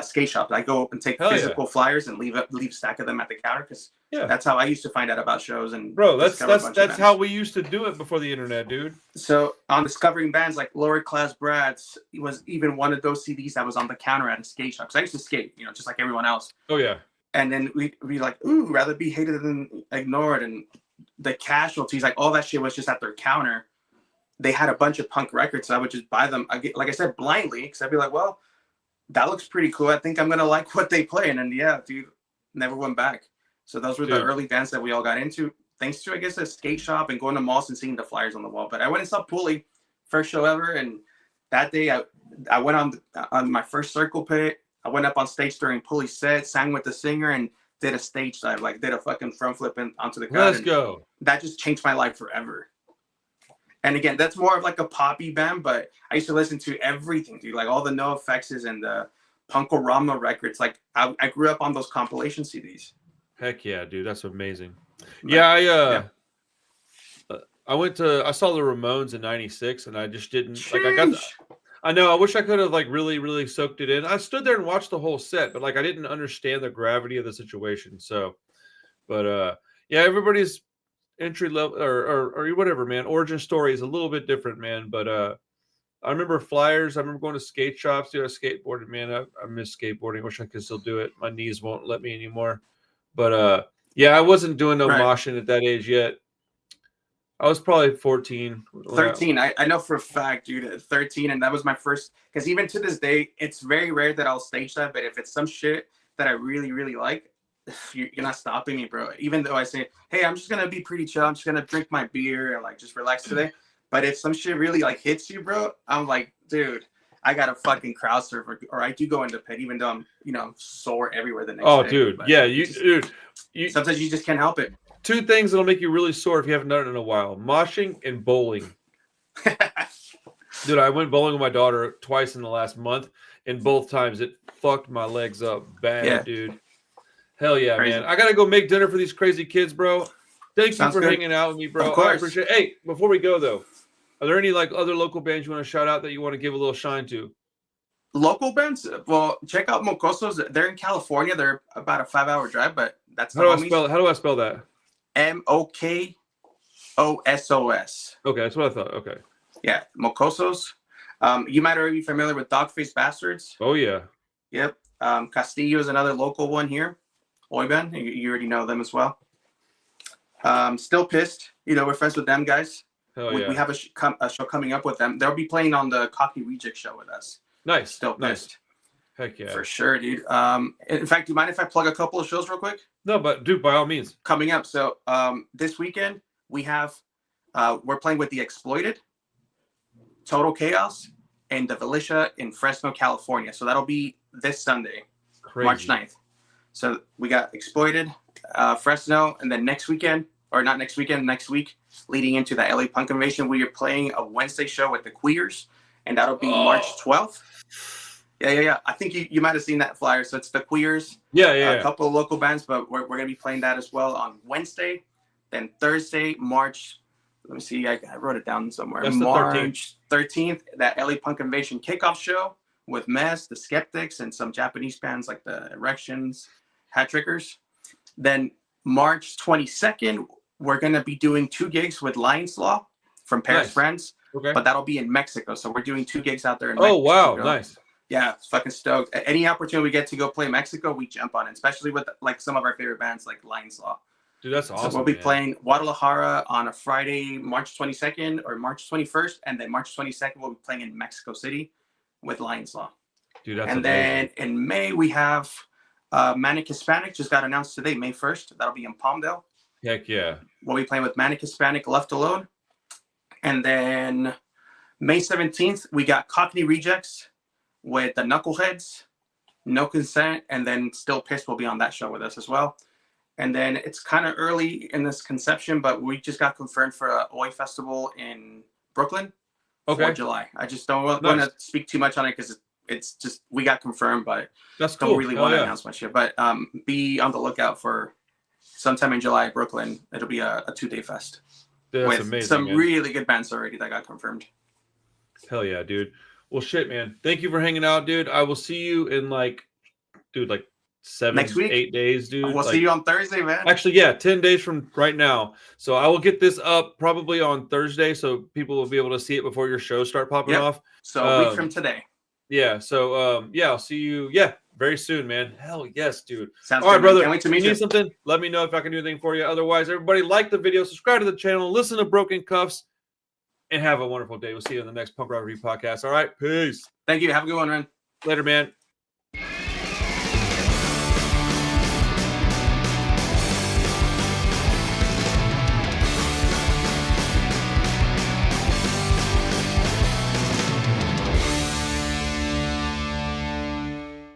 skate shops. I go and take physical flyers and leave a stack of them at the counter because that's how I used to find out about shows. And bro, that's how we used to do it before the internet, dude. So on discovering bands like Lower Class Brads, it was even one of those CDs that was on the counter at a skate shop. Because I used to skate, just like everyone else. Oh yeah. And then we like, ooh, rather be hated than ignored. And the Casualties, like all that shit was just at their counter. They had a bunch of punk records, so I would just buy them. Like I said, blindly, because I'd be like, well, that looks pretty cool. I think I'm gonna like what they play. And then dude, never went back. So those were the early bands that we all got into, thanks to, I guess, a skate shop and going to malls and seeing the flyers on the wall. But I went and saw Pulley, first show ever, and that day I went on my first circle pit. I went up on stage during Pulley's set, sang with the singer, and did a stage dive, like did a fucking front flip onto the crowd. Let's go. That just changed my life forever. And again, that's more of like a poppy band, but I used to listen to everything, dude, like all the NoFX's and the Punkorama records. Like I grew up on those compilation CDs. Heck yeah, dude, that's amazing. Yeah, I saw the Ramones in '96, and I just didn't I know. I wish I could have like really, really soaked it in. I stood there and watched the whole set, but like I didn't understand the gravity of the situation. So, but everybody's entry level or whatever, man. Origin story is a little bit different, man. But I remember flyers. I remember going to skate shops. Dude, I skateboarded, man. I miss skateboarding. Wish I could still do it. My knees won't let me anymore. But I wasn't doing no moshing at that age yet. I was probably 14. 13. I know for a fact, dude, 13. And that was my first, because even to this day, it's very rare that I'll stage dive. But if it's some shit that I really, really like, you're not stopping me, bro. Even though I say, hey, I'm just going to be pretty chill. I'm just going to drink my beer and like just relax today. But if some shit really like hits you, bro, I'm like, dude, I got to fucking crowd surf or I do go into pit, even though I'm sore everywhere the next day. Oh, dude. But yeah. Sometimes you just can't help it. Two things that'll make you really sore if you haven't done it in a while: moshing and bowling. Dude, I went bowling with my daughter twice in the last month, and both times it fucked my legs up bad, dude. Hell yeah, crazy. Man. I gotta go make dinner for these crazy kids, bro. Thank you for hanging out with me, bro. I appreciate it. Hey, before we go though, are there any like other local bands you want to shout out that you want to give a little shine to? Local bands? Well, check out Mocosos. They're in California. They're about a 5-hour drive, but that's how do I spell that? Mokosos. Okay, that's what I thought. Okay. Yeah, Mocosos. You might already be familiar with Dog-Faced Bastards. Oh yeah. Yep. Castillo is another local one here. Oiban, you already know them as well. Still Pissed. We're friends with them guys. Hell yeah. We have a show coming up with them. They'll be playing on the Cockney Reject show with us. Nice. Still Pissed. Heck yeah. For sure, dude. In fact, do you mind if I plug a couple of shows real quick? No, but dude, by all means. Coming up. So this weekend we have we're playing with The Exploited, Total Chaos, and The Militia in Fresno, California. So that'll be this Sunday, March 9th. So we got Exploited, Fresno, and then next week, leading into the LA Punk Convention, we are playing a Wednesday show with the Queers, and that'll be March 12th. Yeah. I think you might have seen that flyer. So it's the Queers. A couple of local bands, but we're going to be playing that as well on Wednesday. Then Thursday, March, let me see, I wrote it down somewhere. That's March 13th, that LA Punk Convention kickoff show with Mess, the Skeptics, and some Japanese bands like the Erections, Hat Trickers. Then March 22nd, we're going to be doing 2 gigs with Lion's Law from Paris Friends. Okay. But that'll be in Mexico. So we're doing 2 gigs out there in Mexico. Oh, wow. Nice. Yeah, fucking stoked. Any opportunity we get to go play Mexico, we jump on it, especially with like some of our favorite bands like Lion's Law. Dude, that's awesome. So we'll be playing Guadalajara on a Friday, March 22nd or March 21st. And then March 22nd, we'll be playing in Mexico City with Lion's Law. Dude, that's amazing. Then in May, we have Manic Hispanic, just got announced today, May 1st. That'll be in Palmdale. Heck yeah. We'll be playing with Manic Hispanic, Left Alone. And then May 17th, we got Cockney Rejects with the Knuckleheads, No Consent, and then Still Pissed will be on that show with us as well. And then it's kind of early in this conception, but we just got confirmed for a Oi festival in Brooklyn for July. I just don't want to speak too much on it because it's just we got confirmed, but that's cool. Don't really want to announce much yet. But be on the lookout for sometime in July, Brooklyn. It'll be a 2-day fest. Dude, that's with amazing, some man. really good bands already that got confirmed. Hell yeah, dude. Well, shit, man. Thank you for hanging out, dude. I will see you in like 7, 8 days, dude. We'll see you on Thursday, man. Actually, yeah, 10 days from right now. So I will get this up probably on Thursday, so people will be able to see it before your shows start popping off. So a week from today. Yeah. So yeah, I'll see you. Yeah, very soon, man. Hell yes, dude. Sounds all right, good, brother. Can't wait to meet you you. Need something? Let me know if I can do anything for you. Otherwise, everybody like the video, subscribe to the channel, listen to Broken Cuffs, and have a wonderful day. We'll see you in the next Punk Rock Review podcast. All right, peace. Thank you. Have a good one, man. Later, man.